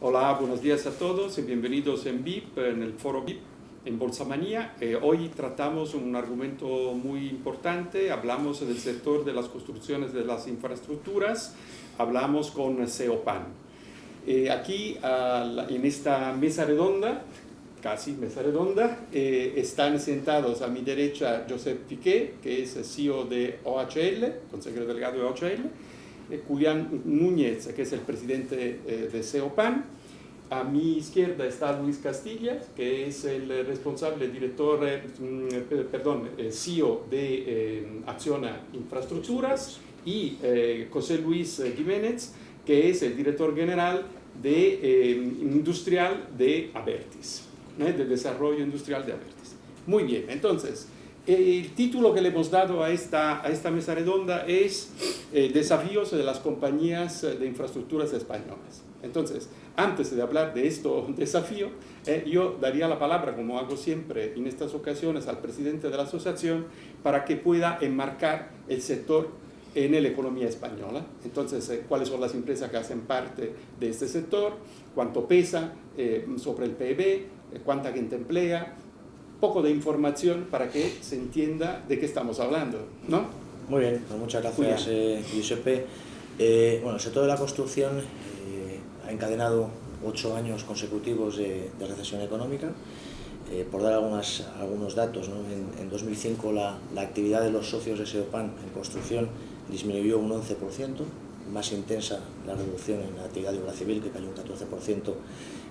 Hola, buenos días a todos y bienvenidos en BIP, en el foro BIP, en Bolsamanía. Hoy tratamos un argumento muy importante, hablamos del sector de las construcciones de las infraestructuras, hablamos con CEOPAN. Aquí, en esta mesa redonda, casi mesa redonda, están sentados a mi derecha Josep Piqué, que es el CEO de OHL, consejero delegado de OHL, Julián Núñez, que es el presidente de CEOPAN. A mi izquierda está Luis Castilla, que es el responsable director, CEO de Acciona Infraestructuras, y José Luis Jiménez, que es el director general de industrial de Abertis, de desarrollo industrial de Abertis. Muy bien, entonces, el título que le hemos dado a esta mesa redonda es Desafíos de las compañías de infraestructuras españolas. Entonces, antes de hablar de estos desafíos, yo daría la palabra, como hago siempre en estas ocasiones, al presidente de la asociación para que pueda enmarcar el sector en la economía española. Entonces, cuáles son las empresas que hacen parte de este sector, cuánto pesa sobre el PIB, cuánta gente emplea, poco de información para que se entienda de qué estamos hablando, ¿no? Muy bien, pues muchas gracias, Giuseppe. Bueno, el sector de la construcción ha encadenado 8 años consecutivos de recesión económica. Por dar algunos datos, ¿no? En 2005 la actividad de los socios de CEOPAN en construcción disminuyó un 11%, más intensa la reducción en la actividad de obra civil, que cayó un 14%,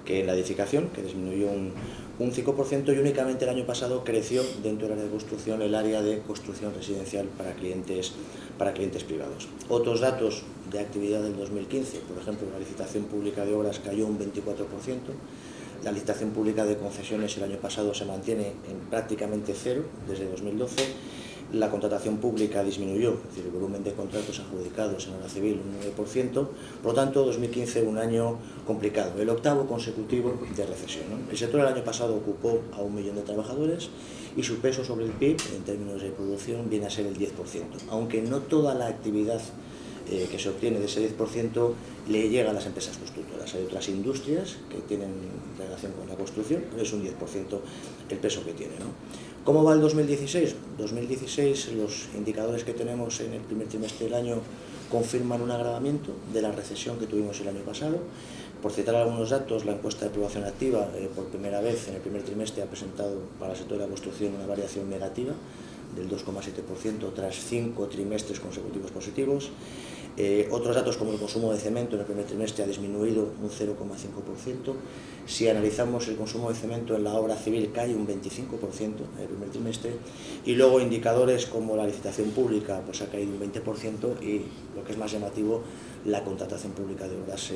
que en la edificación, que disminuyó un 5%, y únicamente el año pasado creció dentro del área de construcción el área de construcción residencial para clientes privados. Otros datos de actividad del 2015, por ejemplo, la licitación pública de obras cayó un 24%, la licitación pública de concesiones el año pasado se mantiene en prácticamente cero desde 2012, la contratación pública disminuyó, es decir, el volumen de contratos adjudicados en obra civil un 9%, por lo tanto 2015 un año complicado, el octavo consecutivo de recesión, ¿no? El sector el año pasado ocupó a 1 millón de trabajadores y su peso sobre el PIB en términos de producción viene a ser el 10%, aunque no toda la actividad que se obtiene de ese 10% le llega a las empresas constructoras. Hay otras industrias que tienen relación con la construcción, pero es un 10% el peso que tiene, ¿no? ¿Cómo va el 2016? 2016, los indicadores que tenemos en el primer trimestre del año confirman un agravamiento de la recesión que tuvimos el año pasado. Por citar algunos datos, la encuesta de población activa por primera vez en el primer trimestre ha presentado para el sector de la construcción una variación negativa del 2,7% tras 5 trimestres consecutivos positivos. Otros datos como el consumo de cemento en el primer trimestre ha disminuido un 0,5%. Si analizamos el consumo de cemento en la obra civil cae un 25% en el primer trimestre, y luego indicadores como la licitación pública pues ha caído un 20%, y lo que es más llamativo, la contratación pública de obras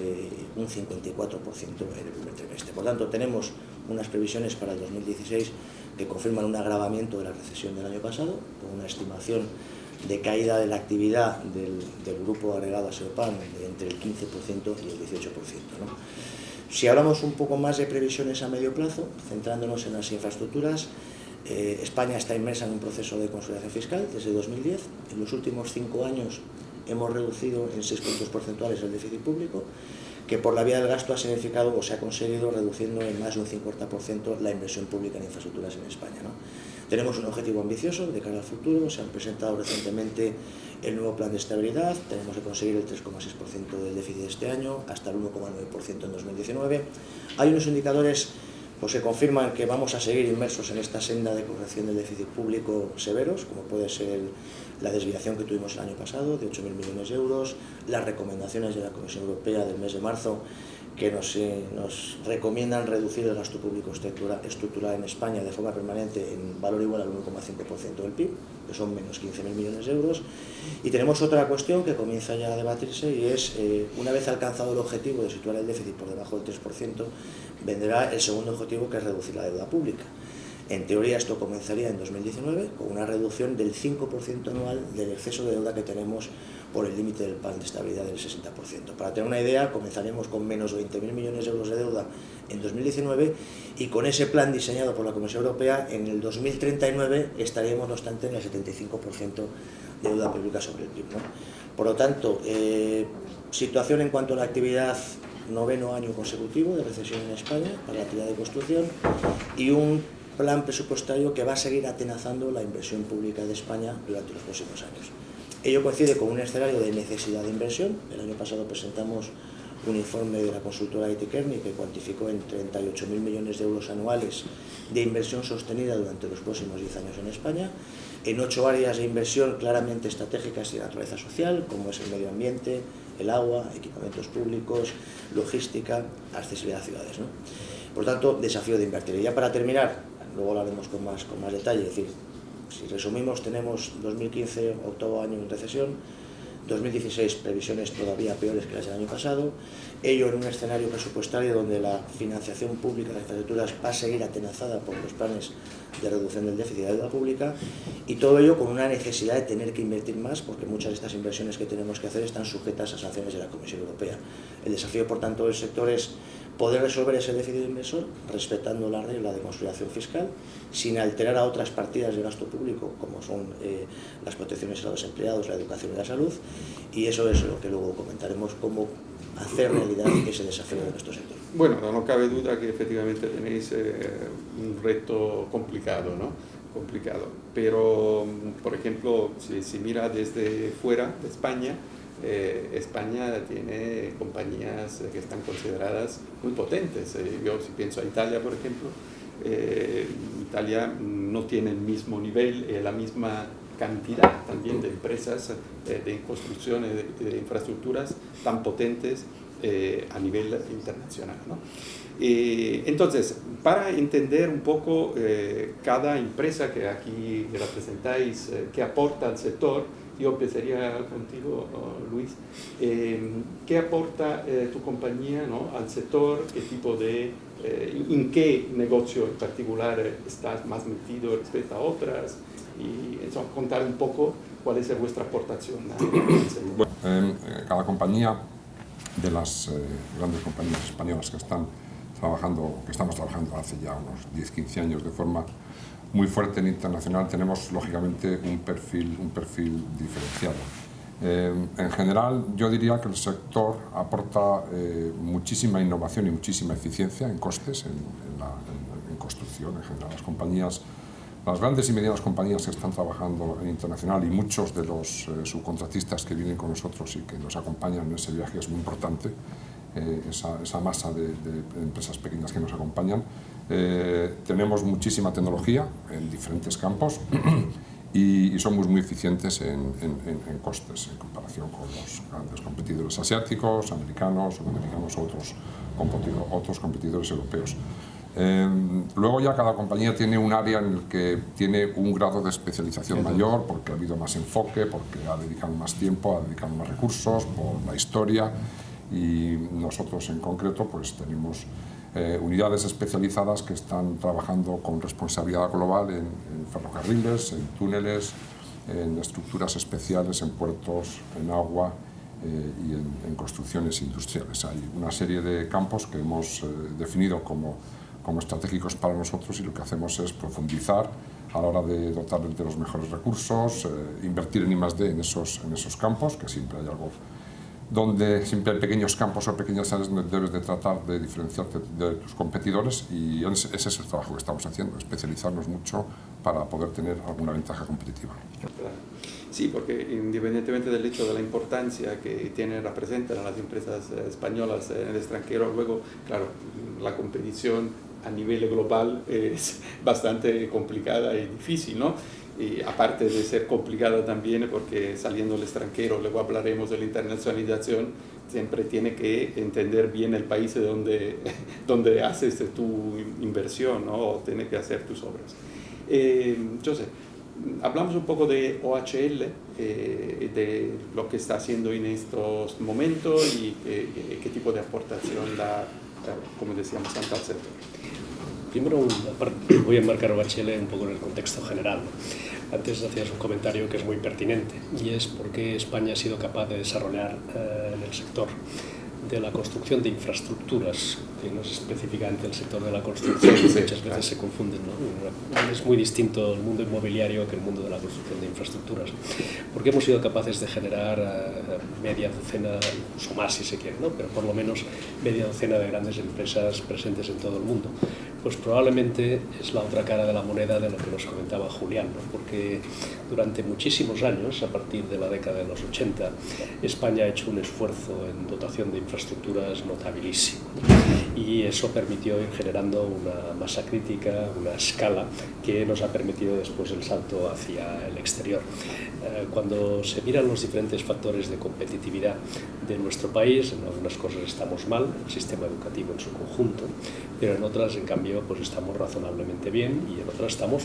un 54% en el primer trimestre. Por tanto, tenemos unas previsiones para el 2016 que confirman un agravamiento de la recesión del año pasado, con una estimación de caída de la actividad del grupo agregado a CEOPAN de entre el 15% y el 18%, ¿no? Si hablamos un poco más de previsiones a medio plazo, centrándonos en las infraestructuras, España está inmersa en un proceso de consolidación fiscal desde 2010. En los últimos 5 años hemos reducido en 6 puntos porcentuales el déficit público, que por la vía del gasto ha significado o se ha conseguido reduciendo en más de un 50% la inversión pública en infraestructuras en España, ¿no? Tenemos un objetivo ambicioso de cara al futuro, se han presentado recientemente el nuevo plan de estabilidad, tenemos que conseguir el 3,6% del déficit de este año, hasta el 1,9% en 2019. Hay unos indicadores pues, que confirman que vamos a seguir inmersos en esta senda de corrección del déficit público severos, como puede ser la desviación que tuvimos el año pasado de 8.000 millones de euros, las recomendaciones de la Comisión Europea del mes de marzo que nos recomiendan reducir el gasto público estructural en España de forma permanente en valor igual al 1,5% del PIB, que son menos 15.000 millones de euros. Y tenemos otra cuestión que comienza ya a debatirse, y es, una vez alcanzado el objetivo de situar el déficit por debajo del 3%, vendrá el segundo objetivo, que es reducir la deuda pública. En teoría esto comenzaría en 2019 con una reducción del 5% anual del exceso de deuda que tenemos por el límite del plan de estabilidad del 60%. Para tener una idea, comenzaremos con menos 20.000 millones de euros de deuda en 2019, y con ese plan diseñado por la Comisión Europea en el 2039 estaríamos, no obstante, en el 75% de deuda pública sobre el PIB, ¿no? Por lo tanto, situación en cuanto a la actividad noveno año consecutivo de recesión en España para la actividad de construcción y un plan presupuestario que va a seguir atenazando la inversión pública de España durante los próximos años. Ello coincide con un escenario de necesidad de inversión. El año pasado presentamos un informe de la consultora IT Kearney que cuantificó en 38.000 millones de euros anuales de inversión sostenida durante los próximos 10 años en España, en 8 áreas de inversión claramente estratégicas y de naturaleza social, como es el medio ambiente, el agua, equipamientos públicos, logística, accesibilidad a ciudades, ¿no? Por tanto, desafío de invertir. Y ya para terminar, luego hablaremos con más detalle, es decir, si resumimos, tenemos 2015, octavo año en recesión, 2016 previsiones todavía peores que las del año pasado, ello en un escenario presupuestario donde la financiación pública de las infraestructuras va a seguir atenazada por los planes de reducción del déficit de deuda pública, y todo ello con una necesidad de tener que invertir más porque muchas de estas inversiones que tenemos que hacer están sujetas a sanciones de la Comisión Europea. El desafío, por tanto, del sector es poder resolver ese déficit inversor respetando la regla de consolidación fiscal, sin alterar a otras partidas de gasto público, como son las protecciones a los empleados, la educación y la salud, y eso es lo que luego comentaremos, cómo hacer realidad ese desafío de nuestro sector. Bueno, no cabe duda que efectivamente tenéis un reto complicado, ¿no? Complicado. Pero, por ejemplo, si mira desde fuera de España, España tiene compañías que están consideradas muy potentes. Yo si pienso a Italia, por ejemplo, Italia no tiene el mismo nivel, la misma cantidad también de empresas de construcción de infraestructuras tan potentes a nivel internacional, ¿no? Entonces, para entender un poco cada empresa que aquí representáis, qué aporta al sector, yo empezaría contigo, Luis. ¿Qué aporta tu compañía, ¿no?, al sector? ¿Qué tipo de, en qué negocio en particular estás más metido respecto a otras? Y eso, contar un poco cuál es vuestra aportación al sector. Bueno, cada compañía de las grandes compañías españolas que estamos trabajando hace ya unos 10-15 años de forma muy fuerte en internacional, tenemos lógicamente un perfil diferenciado. En general, yo diría que el sector aporta muchísima innovación y muchísima eficiencia en costes, en construcción. En general, las grandes y medianas compañías que están trabajando en internacional y muchos de los subcontratistas que vienen con nosotros y que nos acompañan en ese viaje, es muy importante esa masa de empresas pequeñas que nos acompañan. Tenemos muchísima tecnología en diferentes campos y somos muy eficientes en costes en comparación con los grandes competidores asiáticos, americanos o otros competidores europeos. Luego ya cada compañía tiene un área en el que tiene un grado de especialización mayor, porque ha habido más enfoque, porque ha dedicado más tiempo, ha dedicado más recursos, por la historia, y nosotros en concreto pues tenemos unidades especializadas que están trabajando con responsabilidad global en ferrocarriles, en túneles, en estructuras especiales, en puertos, en agua y en construcciones industriales. Hay una serie de campos que hemos definido como estratégicos para nosotros, y lo que hacemos es profundizar a la hora de dotar de los mejores recursos, invertir en I+D en esos campos, que siempre hay algo donde siempre hay pequeños campos o pequeñas áreas donde debes de tratar de diferenciarte de tus competidores, y ese es el trabajo que estamos haciendo, especializarnos mucho para poder tener alguna ventaja competitiva. Sí, porque independientemente del hecho de la importancia que representan a las empresas españolas en el extranjero, luego, claro, la competición a nivel global es bastante complicada y difícil, ¿no? Y aparte de ser complicada también porque saliendo al extranjero, luego hablaremos de la internacionalización, siempre tiene que entender bien el país de donde haces tu inversión, ¿no? O tiene que hacer tus obras. José, hablamos un poco de OHL, de lo que está haciendo en estos momentos y qué tipo de aportación da, como decíamos antes, al sector. Primero voy a enmarcar OHL un poco en el contexto general. Antes hacías un comentario que es muy pertinente, y es por qué España ha sido capaz de desarrollar en el sector de la construcción de infraestructuras, que no es específicamente el sector de la construcción, muchas veces se confunden, ¿no? Es muy distinto el mundo inmobiliario que el mundo de la construcción de infraestructuras, porque hemos sido capaces de generar media docena, incluso más si se quiere, ¿no? Pero por lo menos media docena de grandes empresas presentes en todo el mundo. Pues probablemente es la otra cara de la moneda de lo que nos comentaba Julián, ¿no? Porque durante muchísimos años, a partir de la década de los 80, España ha hecho un esfuerzo en dotación de infraestructuras notabilísimo, y eso permitió ir generando una masa crítica, una escala que nos ha permitido después el salto hacia el exterior. Cuando se miran los diferentes factores de competitividad de nuestro país, en algunas cosas estamos mal, el sistema educativo en su conjunto, pero en otras, en cambio, pues estamos razonablemente bien, y en otras estamos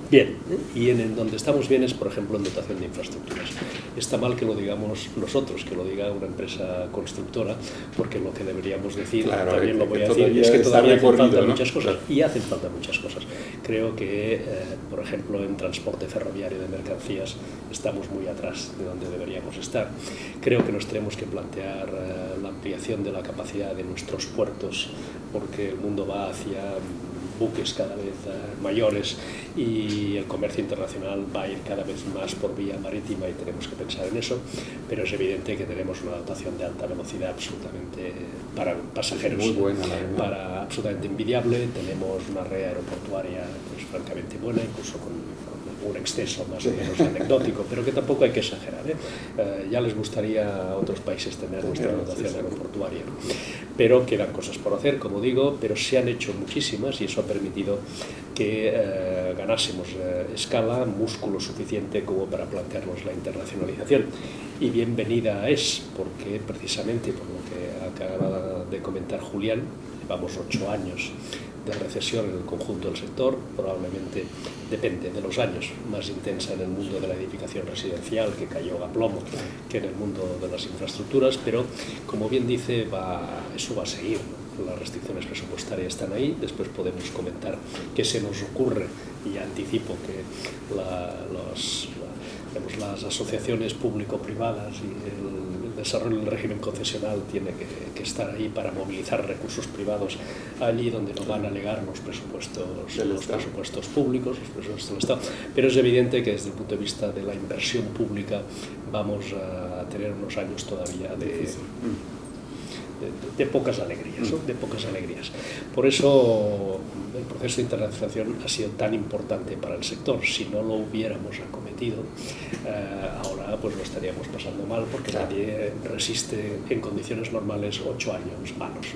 bien, y en donde estamos bien es, por ejemplo, en dotación de infraestructuras. Está mal que lo digamos nosotros, que lo diga una empresa constructora, porque lo que deberíamos decir, claro, también lo voy a decir, es que todavía hacen falta muchas cosas, y hacen falta muchas cosas. Creo que, por ejemplo, en transporte ferroviario de mercancías estamos muy atrás de donde deberíamos estar. Creo que nos tenemos que plantear la ampliación de la capacidad de nuestros puertos, porque el mundo va hacia buques cada vez mayores y el comercio internacional va a ir cada vez más por vía marítima, y tenemos que pensar en eso, pero es evidente que tenemos una dotación de alta velocidad absolutamente para pasajeros, muy buena, absolutamente envidiable. Tenemos una red aeroportuaria pues francamente buena, incluso con un exceso más o menos anecdótico, pero que tampoco hay que exagerar, ¿eh? Ya les gustaría a otros países tener nuestra dotación aeroportuaria, ¿no? Pero quedan cosas por hacer, como digo, pero se han hecho muchísimas, y eso ha permitido que ganásemos escala, músculo suficiente como para plantearnos la internacionalización. Y bienvenida es, porque precisamente por lo que acaba de comentar Julián, llevamos 8 años de recesión en el conjunto del sector, probablemente, depende de los años, más intensa en el mundo de la edificación residencial, que cayó a plomo, que en el mundo de las infraestructuras, pero como bien dice, eso va a seguir. Las restricciones presupuestarias están ahí. Después podemos comentar qué se nos ocurre, y anticipo que las asociaciones público-privadas y el desarrollo del régimen concesional tiene que estar ahí para movilizar recursos privados allí donde no van a alegar los presupuestos públicos, los presupuestos del Estado. Pero es evidente que desde el punto de vista de la inversión pública vamos a tener unos años todavía de pocas alegrías, ¿no? De pocas alegrías. Por eso el proceso de internacionalización ha sido tan importante para el sector. Si no lo hubiéramos acometido, ahora pues lo estaríamos pasando mal, porque nadie resiste en condiciones normales 8 años malos.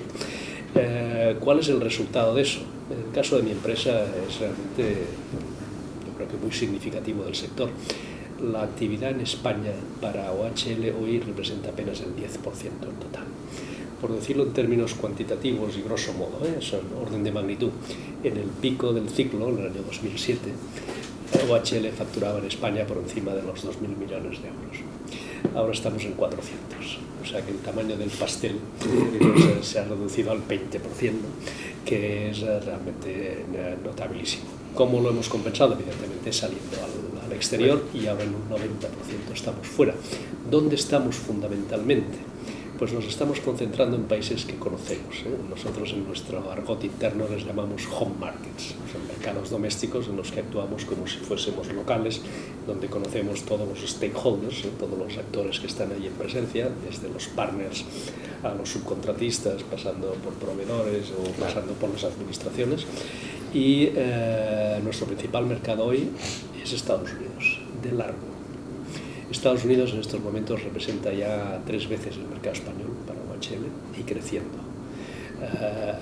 ¿Cuál es el resultado de eso? En el caso de mi empresa es realmente, yo creo que muy significativo del sector. La actividad en España para OHL hoy representa apenas el 10% en total. Por decirlo en términos cuantitativos y grosso modo, son orden de magnitud. En el pico del ciclo, en el año 2007, OHL facturaba en España por encima de los 2.000 millones de euros. Ahora estamos en 400, o sea que el tamaño del pastel se ha reducido al 20%, que es realmente notabilísimo. ¿Cómo lo hemos compensado? Evidentemente saliendo al exterior, y ahora en un 90% estamos fuera. ¿Dónde estamos fundamentalmente? Pues nos estamos concentrando en países que conocemos, ¿eh? Nosotros en nuestro argot interno les llamamos home markets, son mercados domésticos en los que actuamos como si fuésemos locales, donde conocemos todos los stakeholders, todos los actores que están ahí en presencia, desde los partners a los subcontratistas, pasando por proveedores o pasando por las administraciones. Y nuestro principal mercado hoy es Estados Unidos, de largo. Estados Unidos en estos momentos representa ya 3 veces el mercado español para OHL, y creciendo.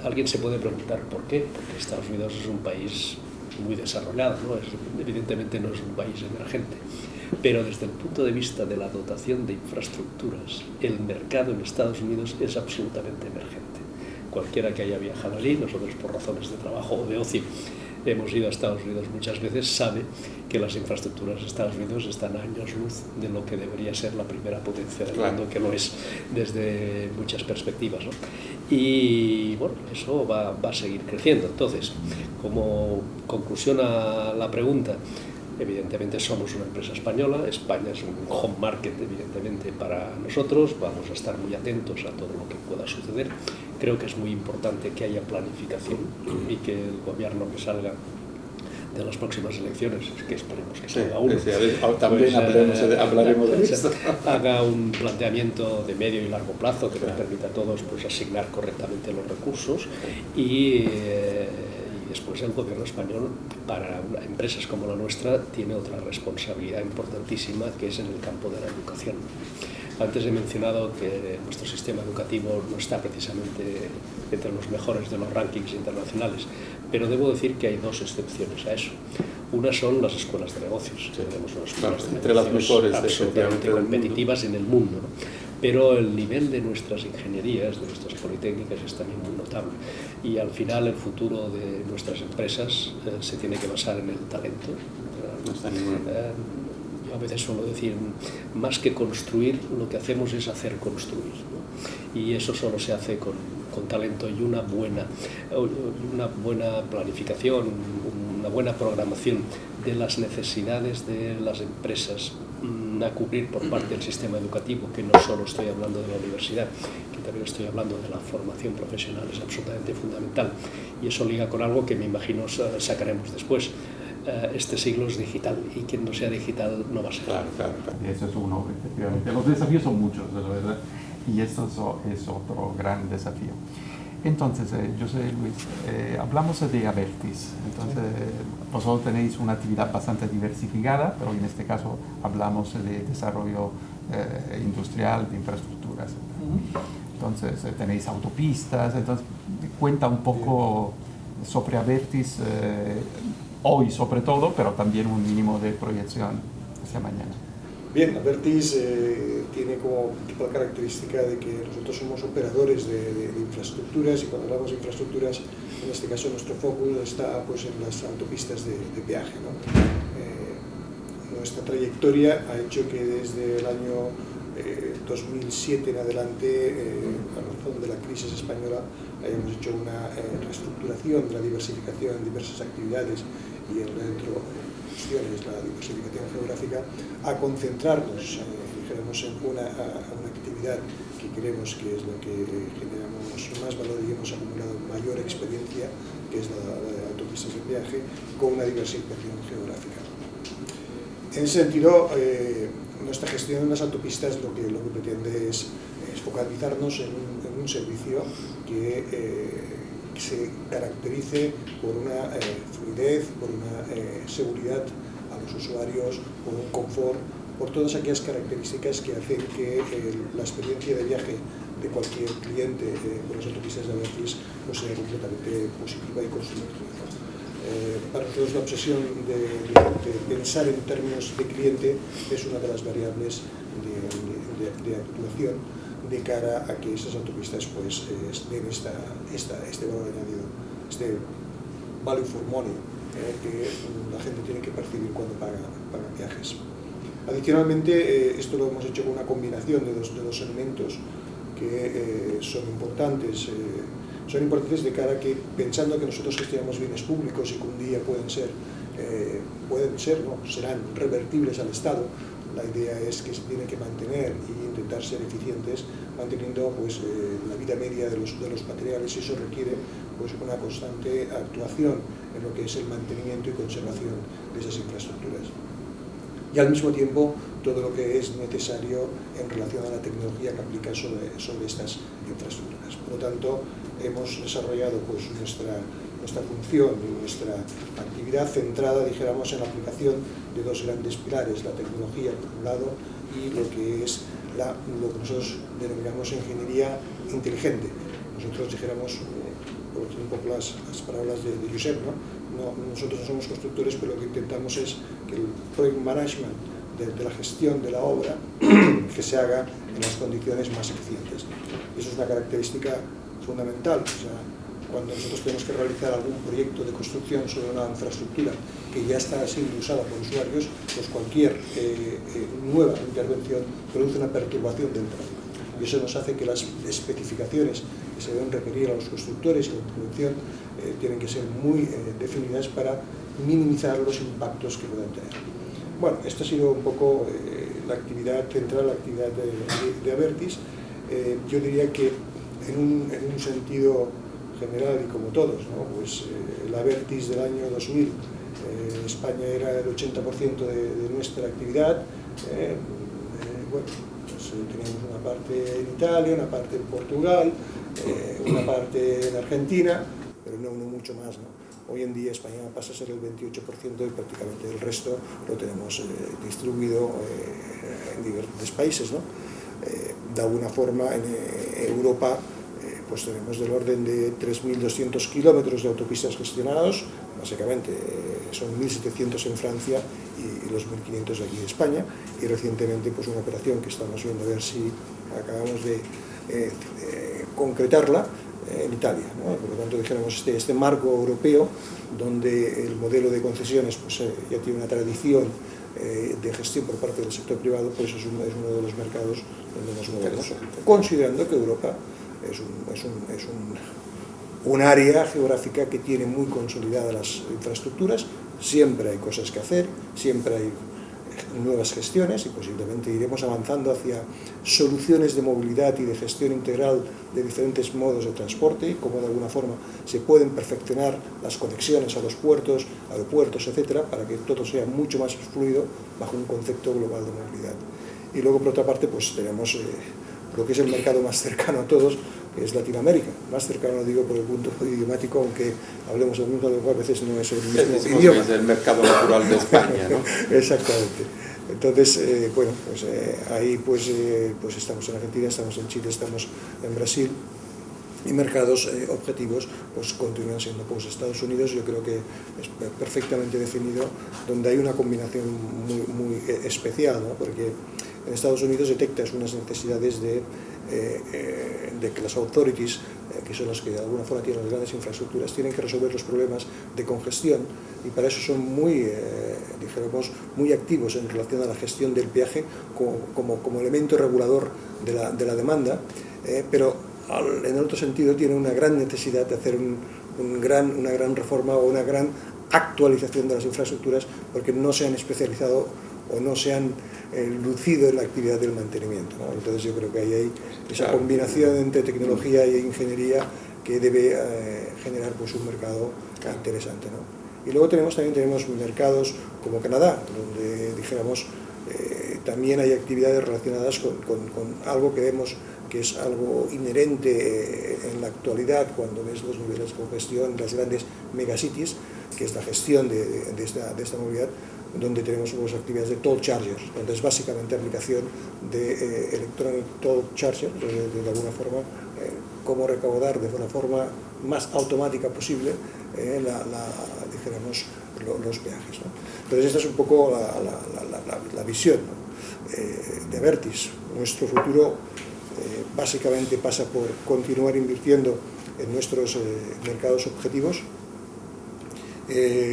Alguien se puede preguntar por qué, porque Estados Unidos es un país muy desarrollado, ¿no? Evidentemente no es un país emergente, pero desde el punto de vista de la dotación de infraestructuras, el mercado en Estados Unidos es absolutamente emergente. Cualquiera que haya viajado allí, nosotros por razones de trabajo o de ocio hemos ido a Estados Unidos muchas veces, sabe que las infraestructuras de Estados Unidos están a años luz de lo que debería ser la primera potencia del mundo, que lo es desde muchas perspectivas, ¿no? Y bueno, eso va a seguir creciendo. Entonces, como conclusión a la pregunta, Evidentemente somos una empresa española, España es un home market evidentemente para nosotros, vamos a estar muy atentos a todo lo que pueda suceder. Creo que es muy importante que haya planificación y que el gobierno que salga de las próximas elecciones, que esperemos que salga uno, también hablaremos de eso, haga un planteamiento de medio y largo plazo que nos permita a todos pues, asignar correctamente los recursos y después el gobierno español, para empresas como la nuestra, tiene otra responsabilidad importantísima que es en el campo de la educación. Antes he mencionado que nuestro sistema educativo no está precisamente entre los mejores de los rankings internacionales, pero debo decir que hay dos excepciones a eso. Una son las escuelas de negocios. Tenemos unas escuelas de entre las mejores absolutamente competitivas en el mundo, ¿no? Pero el nivel de nuestras ingenierías, de nuestras politécnicas, es también muy notable. Y al final el futuro de nuestras empresas se tiene que basar en el talento. Yo a veces suelo decir, más que construir, lo que hacemos es hacer construir, ¿no? Y eso solo se hace con talento y una buena planificación, una buena programación de las necesidades de las empresas a cubrir por parte del sistema educativo, que no solo estoy hablando de la universidad, que también estoy hablando de la formación profesional, es absolutamente fundamental. Y eso liga con algo que me imagino sacaremos después. Este siglo es digital y quien no sea digital no va a ser. Claro. Y eso es uno, efectivamente. Los desafíos son muchos, la verdad, y esto es otro gran desafío. Entonces, José Luis, hablamos de Abertis. Entonces, vosotros tenéis una actividad bastante diversificada, pero en este caso hablamos de desarrollo industrial, de infraestructuras. Entonces, tenéis autopistas. Entonces, cuenta un poco sobre Abertis hoy sobre todo, pero también un mínimo de proyección hacia mañana. Bien, Abertis tiene como principal característica de que nosotros somos operadores de infraestructuras, y cuando hablamos de infraestructuras, en este caso nuestro foco está pues, en las autopistas de peaje, ¿no? Nuestra trayectoria ha hecho que desde el año 2007 en adelante, a razón de la crisis española, hayamos hecho una reestructuración, la diversificación en diversas actividades y dentro cuestiones, la diversificación geográfica, a concentrarnos dijéramos, en una actividad que creemos que es la que generamos más valor y hemos acumulado mayor experiencia, que es la de autopistas de peaje, con una diversificación geográfica. En ese sentido, nuestra gestión en las autopistas lo que pretende es focalizarnos en un servicio que se caracterice por una fluidez, por una seguridad a los usuarios, por un confort, por todas aquellas características que hacen que la experiencia de viaje de cualquier cliente por las autopistas de Abertis pues, sea completamente positiva y constructiva. Para nosotros la obsesión de pensar en términos de cliente es una de las variables de actuación de cara a que esas autopistas pues, den este valor añadido, este value for money que la gente tiene que percibir cuando paga viajes. Adicionalmente, esto lo hemos hecho con una combinación de dos elementos que son importantes de cara a que, pensando que nosotros gestionamos bienes públicos y que un día serán revertibles al Estado, la idea es que se tiene que mantener y intentar ser eficientes manteniendo pues, la vida media de los materiales, y eso requiere pues, una constante actuación en lo que es el mantenimiento y conservación de esas infraestructuras. Y al mismo tiempo todo lo que es necesario en relación a la tecnología que aplica sobre estas infraestructuras. Por lo tanto, hemos desarrollado pues, nuestra función y nuestra actividad centrada, dijéramos, en la aplicación de dos grandes pilares, la tecnología por un lado y lo que es lo que nosotros denominamos ingeniería inteligente. Nosotros dijéramos, por decir un poco las palabras de Josep, nosotros no somos constructores, pero lo que intentamos es que el project management de la gestión de la obra que se haga en las condiciones más eficientes. Y eso es una característica fundamental. O sea, cuando nosotros tenemos que realizar algún proyecto de construcción sobre una infraestructura que ya está siendo usada por usuarios, pues cualquier nueva intervención produce una perturbación del tráfico. Y eso nos hace que las especificaciones que se deben requerir a los constructores y la intervención tienen que ser muy definidas para minimizar los impactos que puedan tener. Bueno, esta ha sido un poco la actividad central, la actividad de Abertis. Yo diría que en un sentido general y como todos, ¿no? Pues la Abertis del año 2000, España era el 80% de nuestra actividad. Bueno, pues teníamos una parte en Italia, una parte en Portugal, una parte en Argentina, pero no mucho más, ¿no? Hoy en día España pasa a ser el 28% y prácticamente el resto lo tenemos distribuido en diferentes países, ¿no? De alguna forma en Europa pues tenemos del orden de 3.200 kilómetros de autopistas gestionados, básicamente son 1.700 en Francia y los 1.500 aquí de España, y recientemente pues una operación que estamos viendo a ver si acabamos de concretarla en Italia, ¿no? Por lo tanto, dijéramos, este marco europeo donde el modelo de concesiones pues, ya tiene una tradición de gestión por parte del sector privado, pues es uno de los mercados donde nos movemos, considerando que Europa es un área geográfica que tiene muy consolidadas las infraestructuras. Siempre hay cosas que hacer, siempre hay nuevas gestiones y posiblemente iremos avanzando hacia soluciones de movilidad y de gestión integral de diferentes modos de transporte, como de alguna forma se pueden perfeccionar las conexiones a los puertos, aeropuertos, etcétera, para que todo sea mucho más fluido bajo un concepto global de movilidad. Y luego, por otra parte, pues tenemos lo que es el mercado más cercano a todos, que es Latinoamérica. Más cercano, digo, por el punto idiomático, aunque hablemos el mismo lenguaje, a veces no es el mismo idioma. Es el mercado natural de España, ¿no? Exactamente. Entonces, bueno, pues ahí pues estamos en Argentina, estamos en Chile, estamos en Brasil, y mercados objetivos pues continúan siendo pues Estados Unidos. Yo creo que es perfectamente definido, donde hay una combinación muy especial, ¿no? Porque en Estados Unidos detectas unas necesidades de que las authorities, que son las que de alguna forma tienen las grandes infraestructuras, tienen que resolver los problemas de congestión, y para eso son muy activos en relación a la gestión del peaje como elemento regulador de la demanda, pero en el otro sentido tiene una gran necesidad de hacer una gran reforma o una gran actualización de las infraestructuras, porque no se han especializado o no se han lucido en la actividad del mantenimiento, ¿no? Entonces yo creo que ahí hay esa combinación entre tecnología e ingeniería que debe generar pues un mercado interesante, ¿no? Y luego también tenemos mercados como Canadá, donde dijéramos también hay actividades relacionadas con algo que vemos que es algo inherente en la actualidad cuando ves los niveles de congestión, las grandes megacities, que es la gestión de esta movilidad, donde tenemos unas actividades de toll chargers, donde es básicamente aplicación de electronic toll charger, de alguna forma cómo recaudar de una forma más automática posible dijéramos, los peajes, ¿no? Entonces esta es un poco la visión, ¿no? De Abertis. Nuestro futuro básicamente pasa por continuar invirtiendo en nuestros mercados objetivos.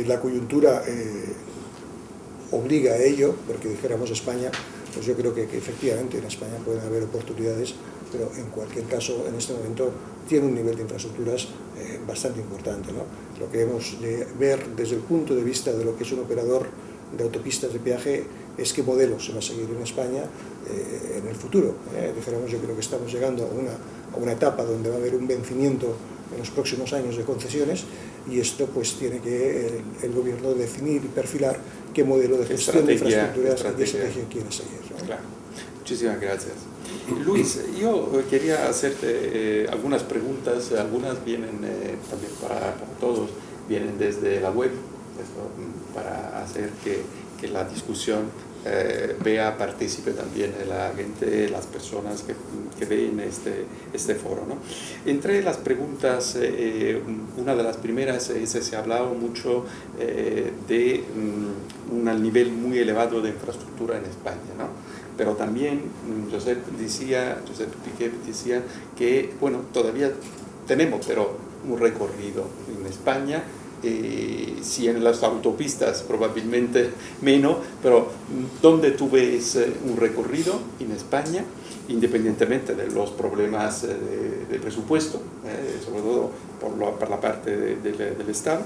La coyuntura obliga a ello, porque dijéramos España, pues yo creo que efectivamente en España pueden haber oportunidades, pero en cualquier caso en este momento tiene un nivel de infraestructuras bastante importante, ¿no? Lo que hemos de ver desde el punto de vista de lo que es un operador de autopistas de peaje es qué modelo se va a seguir en España en el futuro. Dijéramos, yo creo que estamos llegando a una etapa donde va a haber un vencimiento en los próximos años de concesiones, y esto pues tiene que el gobierno definir y perfilar qué modelo de gestión de infraestructuras y qué estrategia quiere seguir, ¿no? Claro. Muchísimas gracias. Luis, yo quería hacerte algunas preguntas, algunas vienen también para todos, vienen desde la web, para hacer que la discusión partícipe también de la gente, las personas que ven este foro, ¿no? Entre las preguntas, una de las primeras se ha hablado mucho de un nivel muy elevado de infraestructura en España, ¿no? Pero también Josep Piqué decía que, bueno, todavía tenemos pero un recorrido en España. Si en las autopistas probablemente menos, pero ¿dónde tú ves un recorrido en España, independientemente de los problemas de presupuesto, sobre todo por la parte del Estado?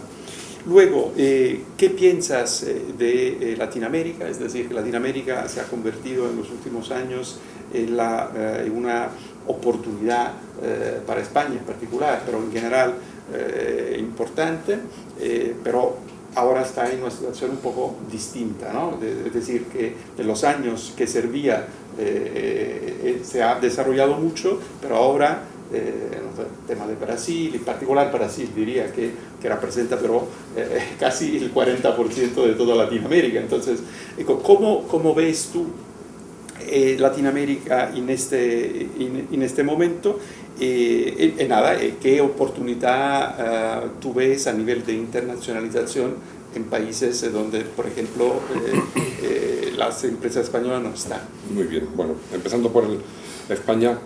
Luego, ¿qué piensas de Latinoamérica? Es decir, Latinoamérica se ha convertido en los últimos años en una oportunidad para España en particular, pero en general importante, pero ahora está en una situación un poco distinta, ¿no? Es decir, que en los años que servía se ha desarrollado mucho, pero ahora el tema de Brasil, en particular Brasil diría que representa pero casi el 40% de toda Latinoamérica. Entonces, ¿cómo ves tú Latinoamérica en este momento? ¿Qué oportunidad tú ves a nivel de internacionalización en países donde, por ejemplo, las empresas españolas no están? Muy bien, bueno, empezando por España,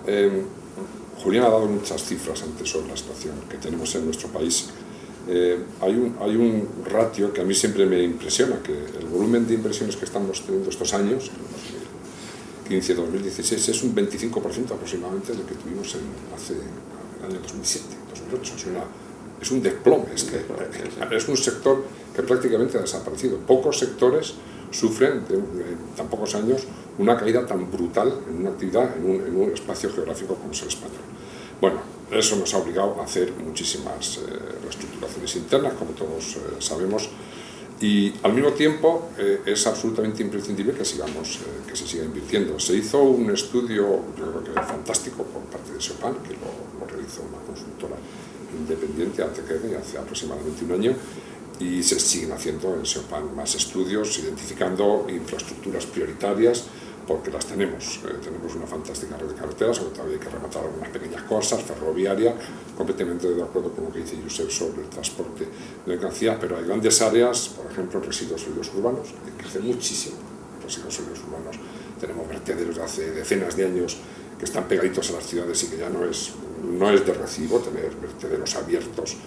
Julián ha dado muchas cifras antes sobre la situación que tenemos en nuestro país. Hay un ratio que a mí siempre me impresiona, que el volumen de inversiones que estamos teniendo estos años, 2015-2016, es un 25% aproximadamente de lo que tuvimos hace el año 2007, 2008. Es un desplome, es un sector que prácticamente ha desaparecido. Pocos sectores sufren en tan pocos años una caída tan brutal en una actividad, en un espacio geográfico como es el español. Bueno, eso nos ha obligado a hacer muchísimas reestructuraciones internas, como todos sabemos, y al mismo tiempo es absolutamente imprescindible que se siga invirtiendo. Se hizo un estudio, yo creo que fantástico, por parte de Seopan, que lo realizó una consultora independiente, ATKM, hace aproximadamente un año, y se siguen haciendo en Seopan más estudios, identificando infraestructuras prioritarias, porque las tenemos. Tenemos una fantástica red de carreteras, aunque todavía hay que rematar algunas pequeñas cosas, ferroviaria, completamente de acuerdo con lo que dice Josep sobre el transporte de mercancías, pero hay grandes áreas, por ejemplo, residuos sólidos urbanos, que crecen muchísimo. Residuos sólidos urbanos, tenemos vertederos de hace decenas de años que están pegaditos a las ciudades y que ya no es de recibo tener vertederos abiertos,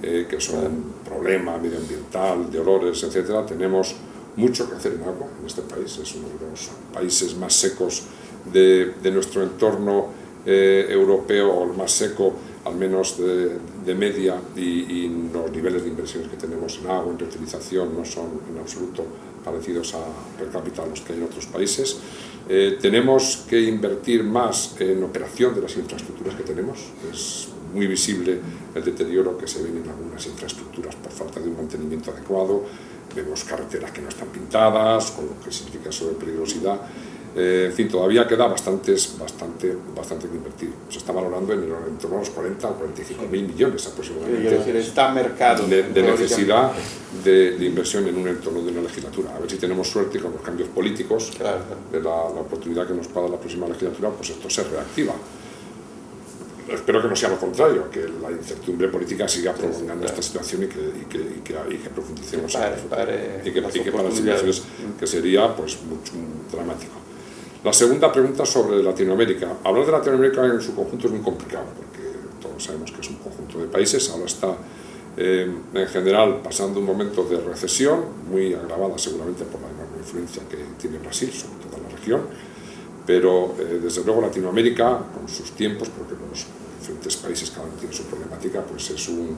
que son un problema medioambiental, de olores, etc. Tenemos mucho que hacer en agua en este país, es uno de los países más secos de nuestro entorno europeo, o el más seco, al menos de media, y los niveles de inversiones que tenemos en agua, en reutilización, no son en absoluto parecidos a per cápita a los que hay en otros países. Tenemos que invertir más en operación de las infraestructuras que tenemos. Es muy visible el deterioro que se ve en algunas infraestructuras por falta de un mantenimiento adecuado. Vemos carreteras que no están pintadas, con lo que significa eso de peligrosidad. En fin, todavía queda bastante que invertir. Se está valorando en torno a los 40 o 45.000 millones aproximadamente está mercado de necesidad de inversión en un entorno de una legislatura. A ver si tenemos suerte con los cambios políticos, claro, de la oportunidad que nos pueda dar la próxima legislatura, pues esto se reactiva. Espero que no sea lo contrario, que la incertidumbre política siga prolongando esta situación y que profundicemos y que para las inversiones, que sería pues mucho dramático. La segunda pregunta sobre Latinoamérica. Hablar de Latinoamérica en su conjunto es muy complicado, porque todos sabemos que es un conjunto de países. Ahora está en general pasando un momento de recesión, muy agravada seguramente por la enorme influencia que tiene Brasil sobre toda la región, pero desde luego Latinoamérica, con sus tiempos, porque los diferentes países cada uno tiene su problemática, pues es un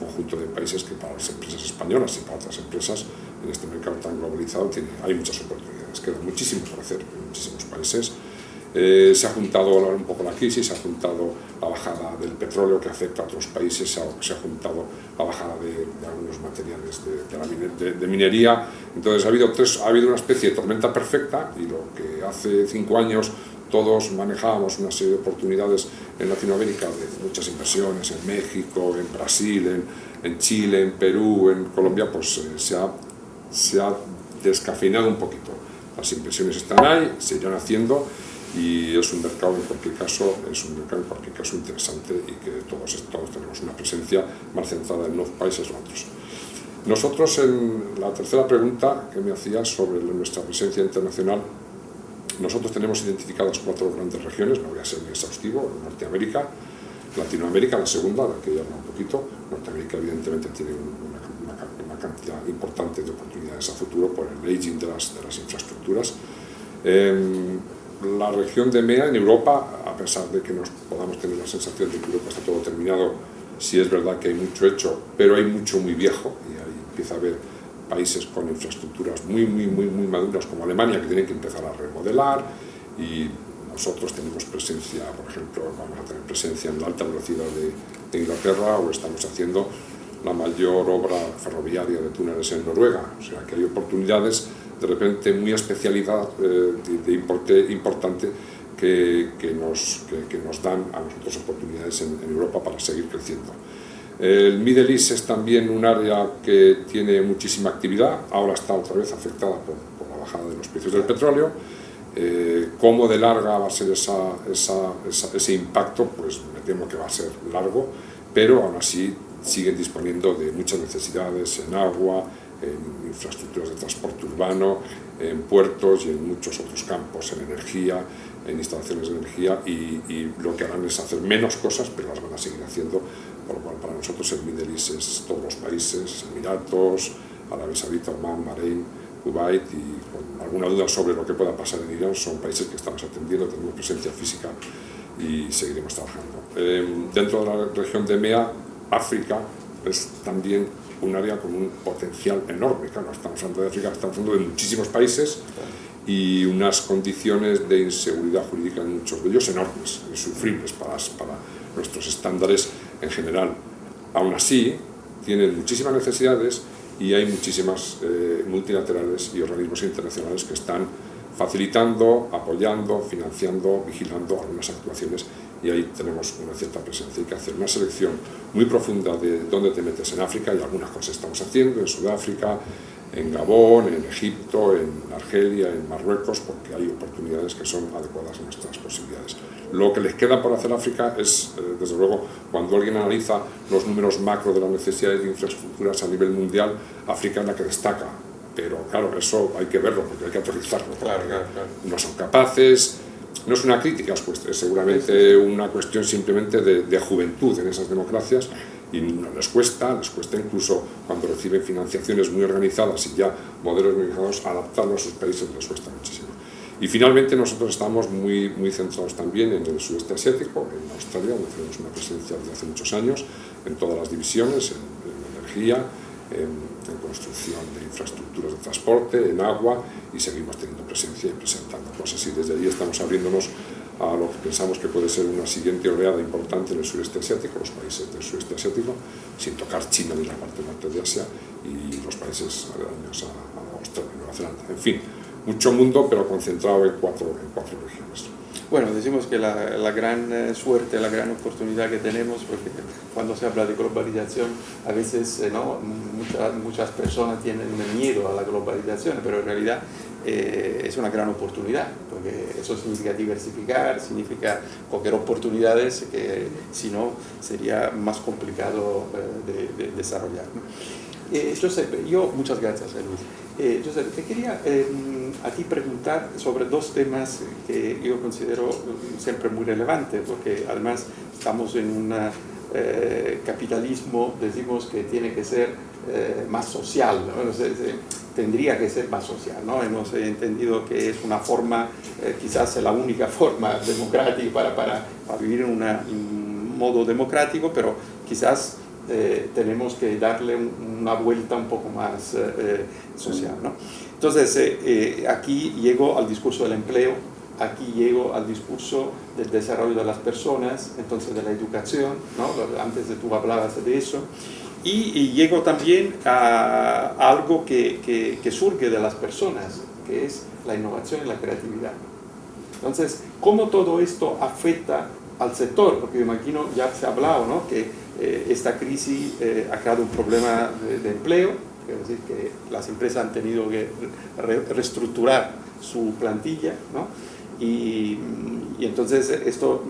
conjunto de países que para las empresas españolas y para otras empresas en este mercado tan globalizado hay muchas oportunidades, queda muchísimo por hacer en muchísimos países. Se ha juntado un poco la crisis, se ha juntado la bajada del petróleo que afecta a otros países, se ha juntado la bajada de algunos materiales de minería. Entonces ha habido una especie de tormenta perfecta, y lo que hace 5 años todos manejábamos una serie de oportunidades en Latinoamérica, de muchas inversiones en México, en Brasil, en Chile, en Perú, en Colombia, pues se ha descafeinado un poquito. Las inversiones están ahí, se irán haciendo, y es un mercado en cualquier caso interesante, y que todos tenemos una presencia más centrada en unos países o otros. Nosotros, en la tercera pregunta que me hacías sobre nuestra presencia internacional, nosotros tenemos identificadas 4 grandes regiones, no voy a ser muy exhaustivo: Norteamérica, Latinoamérica, la segunda, la que ya hablo un poquito. Norteamérica evidentemente tiene una cantidad importante de oportunidades a futuro por el aging de las infraestructuras. La región de EMEA, en Europa, a pesar de que nos podamos tener la sensación de que Europa está todo terminado, sí es verdad que hay mucho hecho, pero hay mucho muy viejo, y ahí empieza a haber países con infraestructuras muy maduras como Alemania, que tienen que empezar a remodelar, y nosotros tenemos presencia, por ejemplo, vamos a tener presencia en la alta velocidad de Inglaterra, o estamos haciendo la mayor obra ferroviaria de túneles en Noruega. O sea que hay oportunidades de repente muy especializadas, de importe importante, que nos dan a nosotros oportunidades en Europa para seguir creciendo. El Middle East es también un área que tiene muchísima actividad, ahora está otra vez afectada por la bajada de los precios del petróleo. ¿Cómo de larga va a ser ese impacto? Pues me temo que va a ser largo, pero aún así siguen disponiendo de muchas necesidades en agua, en infraestructuras de transporte urbano, en puertos y en muchos otros campos, en energía, en instalaciones de energía, y lo que harán es hacer menos cosas, pero las van a seguir haciendo, por lo cual para nosotros el Middle East es todos los países, Emiratos, Arabia Saudita, Omán, Bahrein, Kuwait, y con alguna duda sobre lo que pueda pasar en Irán, son países que estamos atendiendo, tenemos presencia física y seguiremos trabajando. Dentro de la región de EMEA, África es también un área con un potencial enorme. Claro, estamos hablando de África, estamos hablando de muchísimos países y unas condiciones de inseguridad jurídica en muchos de ellos enormes, insufribles para nuestros estándares en general. Aún así, tienen muchísimas necesidades y hay muchísimas multilaterales y organismos internacionales que están facilitando, apoyando, financiando, vigilando algunas actuaciones, y ahí tenemos una cierta presencia. Hay que hacer una selección muy profunda de dónde te metes en África, y algunas cosas estamos haciendo en Sudáfrica, en Gabón, en Egipto, en Argelia, en Marruecos, porque hay oportunidades que son adecuadas a nuestras posibilidades. Lo que les queda por hacer África es, desde luego, cuando alguien analiza los números macro de las necesidades de infraestructuras a nivel mundial, África es la que destaca. Pero claro, eso hay que verlo, porque hay que aterrizarlo. Claro. No son capaces. No es una crítica, es seguramente una cuestión simplemente de juventud en esas democracias, y les cuesta incluso cuando reciben financiaciones muy organizadas y ya modelos organizados, adaptarlo a sus países les cuesta muchísimo. Y finalmente nosotros estamos muy centrados también en el sudeste asiático, en Australia, donde tenemos una presencia desde hace muchos años en todas las divisiones, en energía, en construcción de infraestructuras de transporte, en agua, y seguimos teniendo presencia y presentando cosas, y desde allí estamos abriéndonos a lo que pensamos que puede ser una siguiente oleada importante en el sureste asiático, los países del sureste asiático, sin tocar China ni la parte norte de Asia, y los países aledaños a Australia y Nueva Zelanda. En fin, mucho mundo, pero concentrado en cuatro regiones. Bueno, decimos que la gran suerte, la gran oportunidad que tenemos, porque cuando se habla de globalización, a veces muchas personas tienen miedo a la globalización, pero en realidad es una gran oportunidad, porque eso significa diversificar, significa coger oportunidades que si no sería más complicado de desarrollar, ¿no? Josep, muchas gracias, Luis. Josep, te quería a ti preguntar sobre dos temas que yo considero siempre muy relevantes, porque además estamos en un capitalismo, decimos que tiene que ser más social, ¿no? Tendría que ser más social, ¿no? Hemos entendido que es una forma, quizás la única forma democrática para vivir en un modo democrático, pero quizás tenemos que darle una vuelta un poco más social, ¿no? Entonces, aquí llego al discurso del empleo, aquí llego al discurso del desarrollo de las personas, entonces de la educación, ¿no? Antes tú hablabas de eso, y llego también a algo que surge de las personas, que es la innovación y la creatividad. Entonces, ¿cómo todo esto afecta al sector? Porque yo imagino, ya se ha hablado, ¿no?, que esta crisis ha creado un problema de empleo, es decir, que las empresas han tenido que reestructurar su plantilla, ¿no? Y entonces esto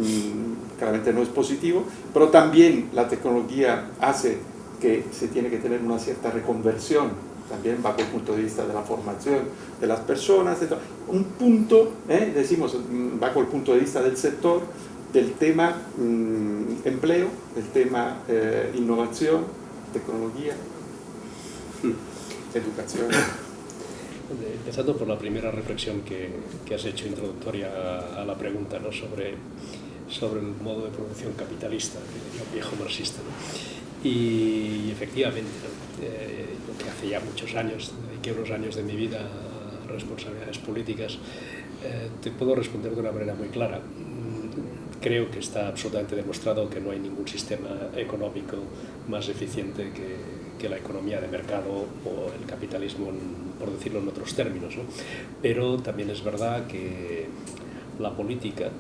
claramente no es positivo, pero también la tecnología hace que se tiene que tener una cierta reconversión, también bajo el punto de vista de la formación de las personas, etc. Un punto, decimos, bajo el punto de vista del sector, del tema empleo, del tema innovación, tecnología, educación. Empezando por la primera reflexión que has hecho introductoria a la pregunta, ¿no?, sobre sobre el modo de producción capitalista, el viejo marxista, ¿no? Y efectivamente, ¿no? Lo que hace ya muchos años, dediqué unos años de mi vida a responsabilidades políticas, te puedo responder de una manera muy clara. Creo que está absolutamente demostrado que no hay ningún sistema económico más eficiente que la economía de mercado o el capitalismo, por decirlo en otros términos, ¿no? Pero también es verdad que la política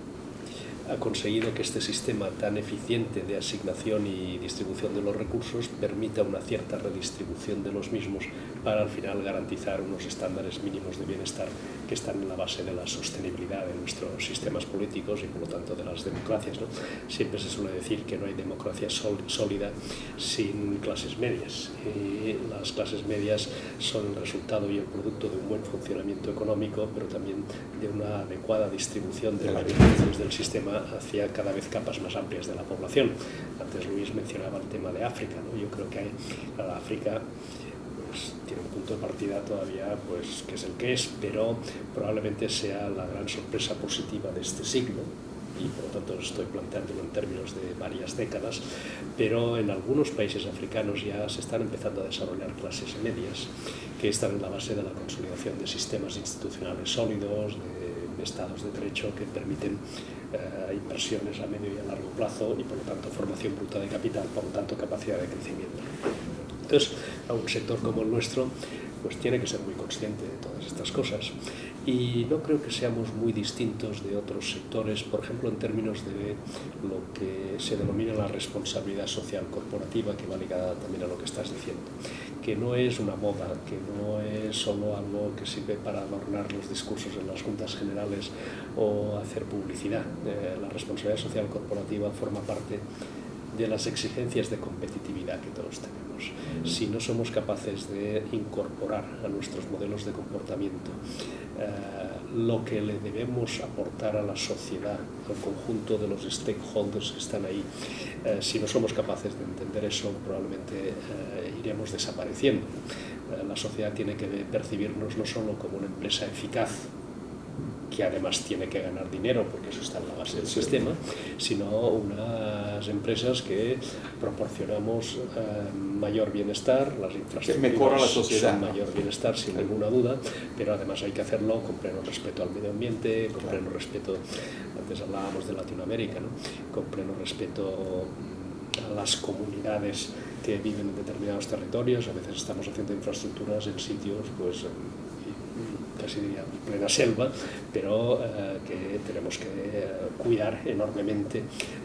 ha conseguido que este sistema tan eficiente de asignación y distribución de los recursos permita una cierta redistribución de los mismos para al final garantizar unos estándares mínimos de bienestar que están en la base de la sostenibilidad de nuestros sistemas políticos y por lo tanto de las democracias, ¿no? Siempre se suele decir que no hay democracia sólida sin clases medias, y las clases medias son el resultado y el producto de un buen funcionamiento económico, pero también de una adecuada distribución de los beneficios del sistema hacia cada vez capas más amplias de la población. Antes Luis mencionaba el tema de África, ¿no? Yo creo que África pues, tiene un punto de partida todavía pues, que es el que es, pero probablemente sea la gran sorpresa positiva de este siglo, y por lo tanto estoy planteándolo en términos de varias décadas, pero en algunos países africanos ya se están empezando a desarrollar clases medias que están en la base de la consolidación de sistemas institucionales sólidos, de estados de derecho que permiten inversiones a medio y a largo plazo y por lo tanto formación bruta de capital, por lo tanto capacidad de crecimiento. Entonces, a un sector como el nuestro pues tiene que ser muy consciente de todas estas cosas y no creo que seamos muy distintos de otros sectores, por ejemplo en términos de lo que se denomina la responsabilidad social corporativa, que va ligada también a lo que estás diciendo, que no es una moda, que no es solo algo que sirve para adornar los discursos en las juntas generales o hacer publicidad. La responsabilidad social corporativa forma parte de las exigencias de competitividad que todos tenemos. Si no somos capaces de incorporar a nuestros modelos de comportamiento lo que le debemos aportar a la sociedad, al conjunto de los stakeholders que están ahí, si no somos capaces de entender eso, probablemente iremos desapareciendo. La sociedad tiene que percibirnos no solo como una empresa eficaz, que además tiene que ganar dinero, porque eso está en la base del sistema, sino unas empresas que proporcionamos mayor bienestar, las infraestructuras son mayor bienestar sin ninguna duda, pero además hay que hacerlo con pleno respeto al medio ambiente, con pleno respeto, antes hablábamos de Latinoamérica, ¿no? Con pleno respeto a las comunidades que viven en determinados territorios. A veces estamos haciendo infraestructuras en sitios pues casi diría plena selva, pero que tenemos que cuidar enormemente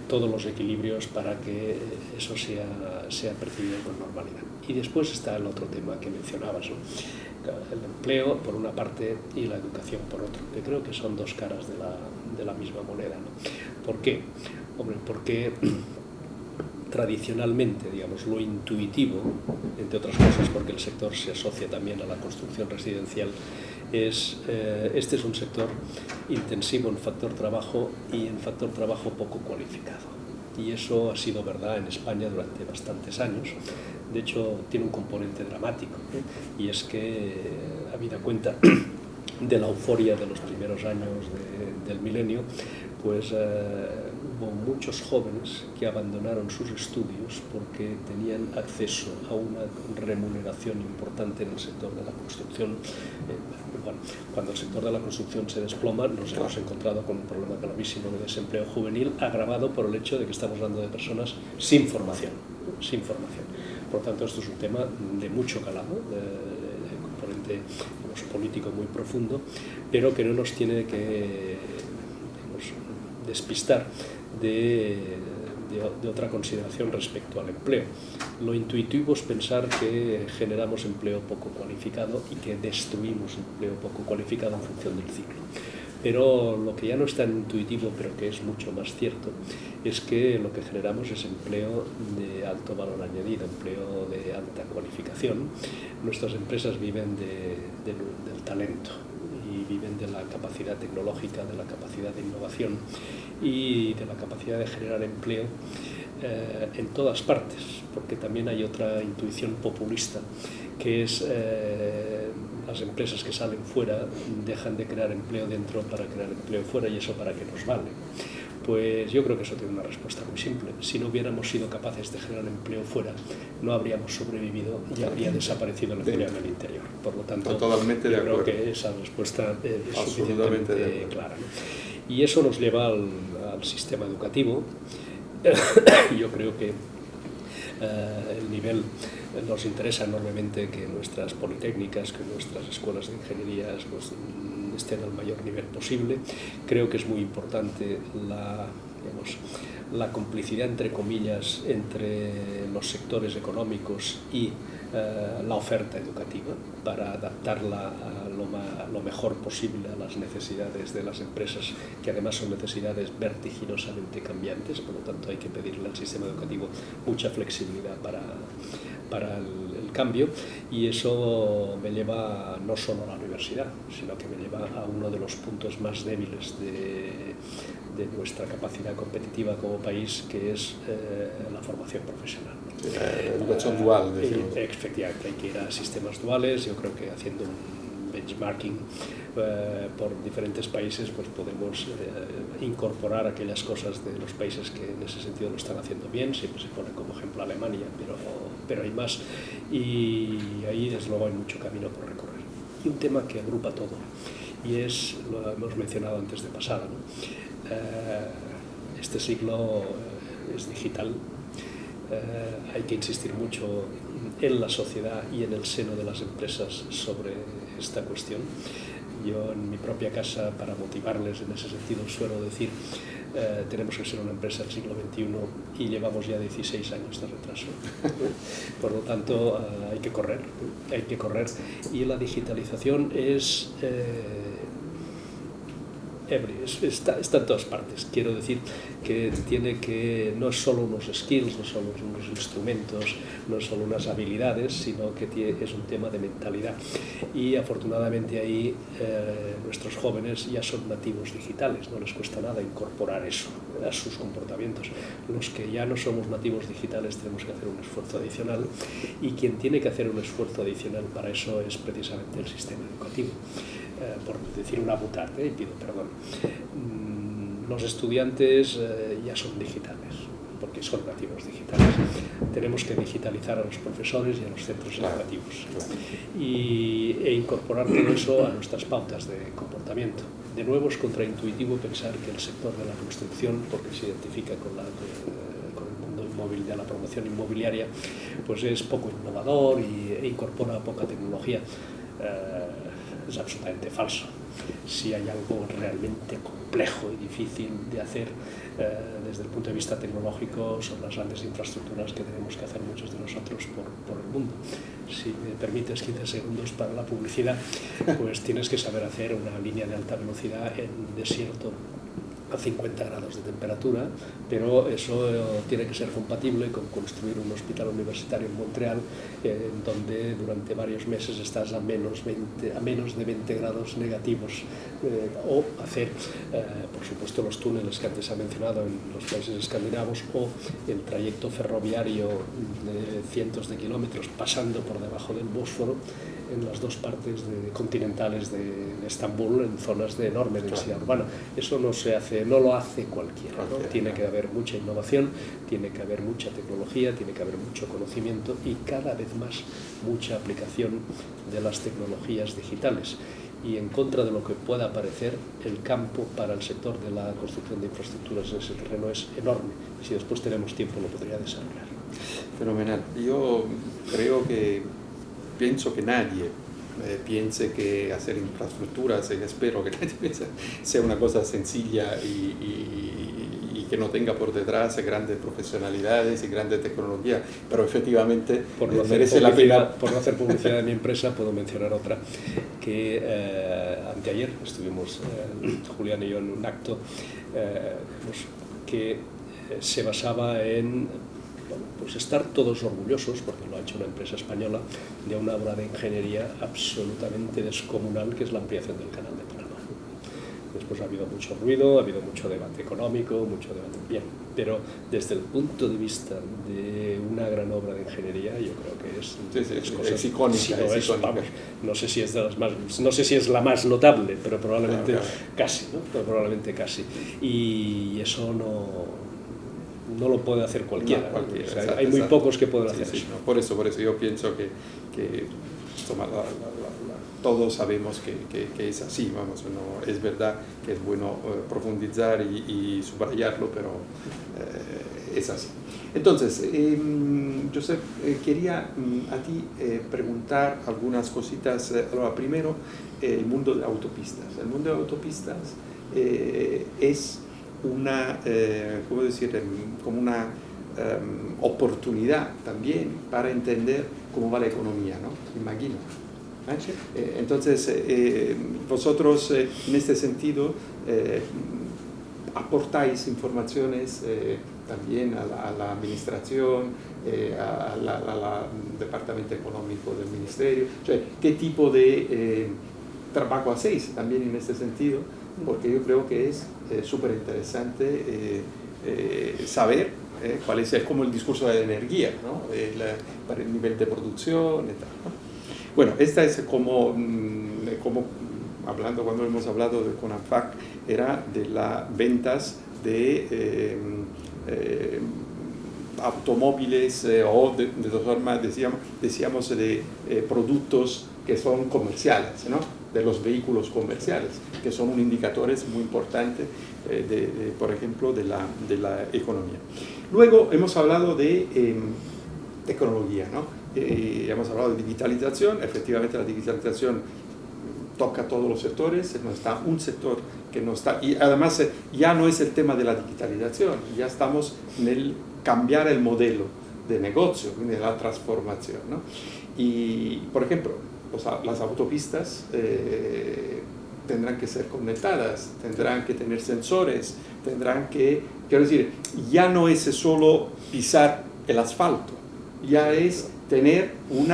todos los equilibrios para que eso sea percibido con normalidad. Y después está el otro tema que mencionabas, ¿no? El empleo por una parte y la educación por otro, que creo que son dos caras de la misma moneda, ¿no? ¿Por qué? Hombre, porque tradicionalmente, digamos, lo intuitivo, entre otras cosas porque el sector se asocia también a la construcción residencial, este es un sector intensivo en factor trabajo y en factor trabajo poco cualificado. Y eso ha sido verdad en España durante bastantes años. De hecho, tiene un componente dramático, y es que, habida cuenta de la euforia de los primeros años del milenio, pues hubo muchos jóvenes que abandonaron sus estudios porque tenían acceso a una remuneración importante en el sector de la construcción. Bueno, cuando el sector de la construcción se desploma, nos hemos encontrado con un problema gravísimo de desempleo juvenil, agravado por el hecho de que estamos hablando de personas sin formación, sin formación. Por lo tanto, esto es un tema de mucho calado, de componente político muy profundo, pero que no nos tiene que despistar de otra consideración respecto al empleo. Lo intuitivo es pensar que generamos empleo poco cualificado y que destruimos empleo poco cualificado en función del ciclo. Pero lo que ya no es tan intuitivo, pero que es mucho más cierto, es que lo que generamos es empleo de alto valor añadido, empleo de alta cualificación. Nuestras empresas viven del talento y viven de la capacidad tecnológica, de la capacidad de innovación y de la capacidad de generar empleo en todas partes, porque también hay otra intuición populista, que es las empresas que salen fuera dejan de crear empleo dentro para crear empleo fuera, y eso para qué nos vale. Pues yo creo que eso tiene una respuesta muy simple. Si no hubiéramos sido capaces de generar empleo fuera, no habríamos sobrevivido y habría desaparecido el empleo en el interior. Por lo tanto, totalmente de creo acuerdo. que esa respuesta es Absolutamente suficientemente clara, ¿no? Y eso nos lleva al sistema educativo. Yo creo que el nivel nos interesa enormemente que nuestras politécnicas, que nuestras escuelas de ingenierías pues, estén al mayor nivel posible. Creo que es muy importante la complicidad, entre comillas, entre los sectores económicos y la oferta educativa para adaptarla lo mejor posible a las necesidades de las empresas, que además son necesidades vertiginosamente cambiantes. Por lo tanto, hay que pedirle al sistema educativo mucha flexibilidad para el cambio, y eso me lleva no solo a la universidad, sino que me lleva a uno de los puntos más débiles de nuestra capacidad competitiva como país, que es la formación profesional. La educación dual, decimos. Efectivamente, hay que ir a sistemas duales. Yo creo que haciendo un benchmarking por diferentes países pues podemos incorporar aquellas cosas de los países que en ese sentido lo están haciendo bien. Siempre se pone como ejemplo Alemania, pero hay más, y ahí desde luego hay mucho camino por recorrer. Y un tema que agrupa todo, y lo hemos mencionado antes de pasada, ¿no? Este siglo es digital. Hay que insistir mucho en la sociedad y en el seno de las empresas sobre esta cuestión. Yo en mi propia casa, para motivarles en ese sentido, suelo decir tenemos que ser una empresa del siglo XXI y llevamos ya 16 años de retraso. Por lo tanto, hay que correr, y la digitalización está en todas partes. Quiero decir que no es solo unos skills, no son unos instrumentos, no es solo unas habilidades, sino que es un tema de mentalidad. Y afortunadamente ahí nuestros jóvenes ya son nativos digitales, no les cuesta nada incorporar eso a sus comportamientos. Los que ya no somos nativos digitales tenemos que hacer un esfuerzo adicional, y quien tiene que hacer un esfuerzo adicional para eso es precisamente el sistema educativo. Por decir una butad, y pido perdón. Los estudiantes ya son digitales, porque son nativos digitales. Tenemos que digitalizar a los profesores y a los centros educativos, e incorporar todo eso a nuestras pautas de comportamiento. De nuevo, es contraintuitivo pensar que el sector de la construcción, porque se identifica con el mundo inmóvil, de la promoción inmobiliaria, pues es poco innovador e incorpora poca tecnología. Es absolutamente falso. Si hay algo realmente complejo y difícil de hacer desde el punto de vista tecnológico, son las grandes infraestructuras que tenemos que hacer muchos de nosotros por el mundo. Si me permites 15 segundos para la publicidad, pues tienes que saber hacer una línea de alta velocidad en desierto a 50 grados de temperatura, pero eso tiene que ser compatible con construir un hospital universitario en Montreal, en donde durante varios meses estás a menos de 20 grados negativos, o hacer, por supuesto, los túneles que antes se ha mencionado en los países escandinavos, o el trayecto ferroviario de cientos de kilómetros pasando por debajo del Bósforo en las dos partes continentales de Estambul, en zonas de enorme densidad urbana. Eso no lo hace cualquiera, ¿no? Tiene que haber mucha innovación, tiene que haber mucha tecnología, tiene que haber mucho conocimiento y cada vez más mucha aplicación de las tecnologías digitales. Y en contra de lo que pueda parecer, el campo para el sector de la construcción de infraestructuras en ese terreno es enorme. Y si después tenemos tiempo, lo podría desarrollar. Fenomenal. Yo pienso que nadie piense que hacer infraestructuras, espero que nadie piense, sea una cosa sencilla y que no tenga por detrás grandes profesionalidades y grandes tecnologías, pero efectivamente merece la pena. Por no hacer publicidad de mi empresa, puedo mencionar otra, que anteayer estuvimos, Julián y yo, en un acto que se basaba en pues estar todos orgullosos, porque lo ha hecho una empresa española, de una obra de ingeniería absolutamente descomunal, que es la ampliación del canal de Panamá. Después ha habido mucho ruido, ha habido mucho debate económico, mucho debate bien, pero desde el punto de vista de una gran obra de ingeniería, yo creo que es icónica. Vamos, no sé si es de las más, no sé si es la más notable, pero probablemente casi, ¿no? Pero probablemente casi. Y eso no lo puede hacer cualquiera. No, cualquiera, o sea, exacto, hay muy pocos que pueden hacer sí, eso. no, por eso yo pienso que todos sabemos que es así, vamos, no, es verdad que es bueno profundizar y subrayarlo, pero es así. Entonces, Josep, quería a ti preguntar algunas cositas. Ahora, primero, el mundo de autopistas. El mundo de autopistas es una, ¿cómo decir?, como una oportunidad también para entender cómo va la economía, ¿no? Imagino. Entonces, vosotros en este sentido aportáis informaciones también a la administración, al departamento económico del ministerio. O sea, ¿qué tipo de trabajo hacéis también en este sentido? Porque yo creo que es súper interesante saber cuál es como el discurso de la energía, ¿no? Para el nivel de producción y tal, ¿no? Bueno, esta es como hablando, cuando hemos hablado de CONAFAC, era de las ventas de automóviles o de todas formas decíamos de productos que son comerciales, ¿no? De los vehículos comerciales, que son un indicador muy importante, por ejemplo, de la economía. Luego hemos hablado de tecnología, ¿no? Hemos hablado de digitalización. Efectivamente, la digitalización toca a todos los sectores, no está un sector que no está, y además ya no es el tema de la digitalización, ya estamos en el cambiar el modelo de negocio, de la transformación, ¿no? Y, por ejemplo, las autopistas tendrán que ser conectadas, tendrán que tener sensores, tendrán que, quiero decir, ya no es solo pisar el asfalto, ya es tener un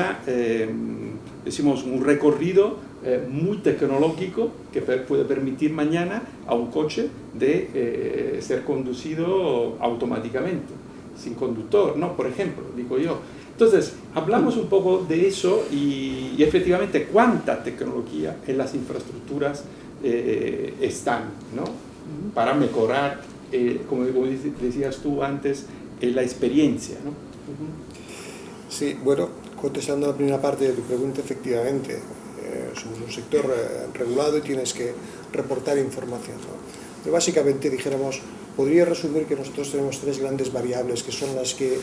recorrido muy tecnológico que puede permitir mañana a un coche de ser conducido automáticamente, sin conductor, ¿no? Por ejemplo, digo yo. Entonces, hablamos un poco de eso y efectivamente cuánta tecnología en las infraestructuras están, ¿no? Para mejorar, como decías tú antes, la experiencia, ¿no? Sí, bueno, contestando a la primera parte de tu pregunta, efectivamente, somos un sector regulado y tienes que reportar información, ¿no? Pero básicamente, dijéramos, podría resumir que nosotros tenemos tres grandes variables que son las que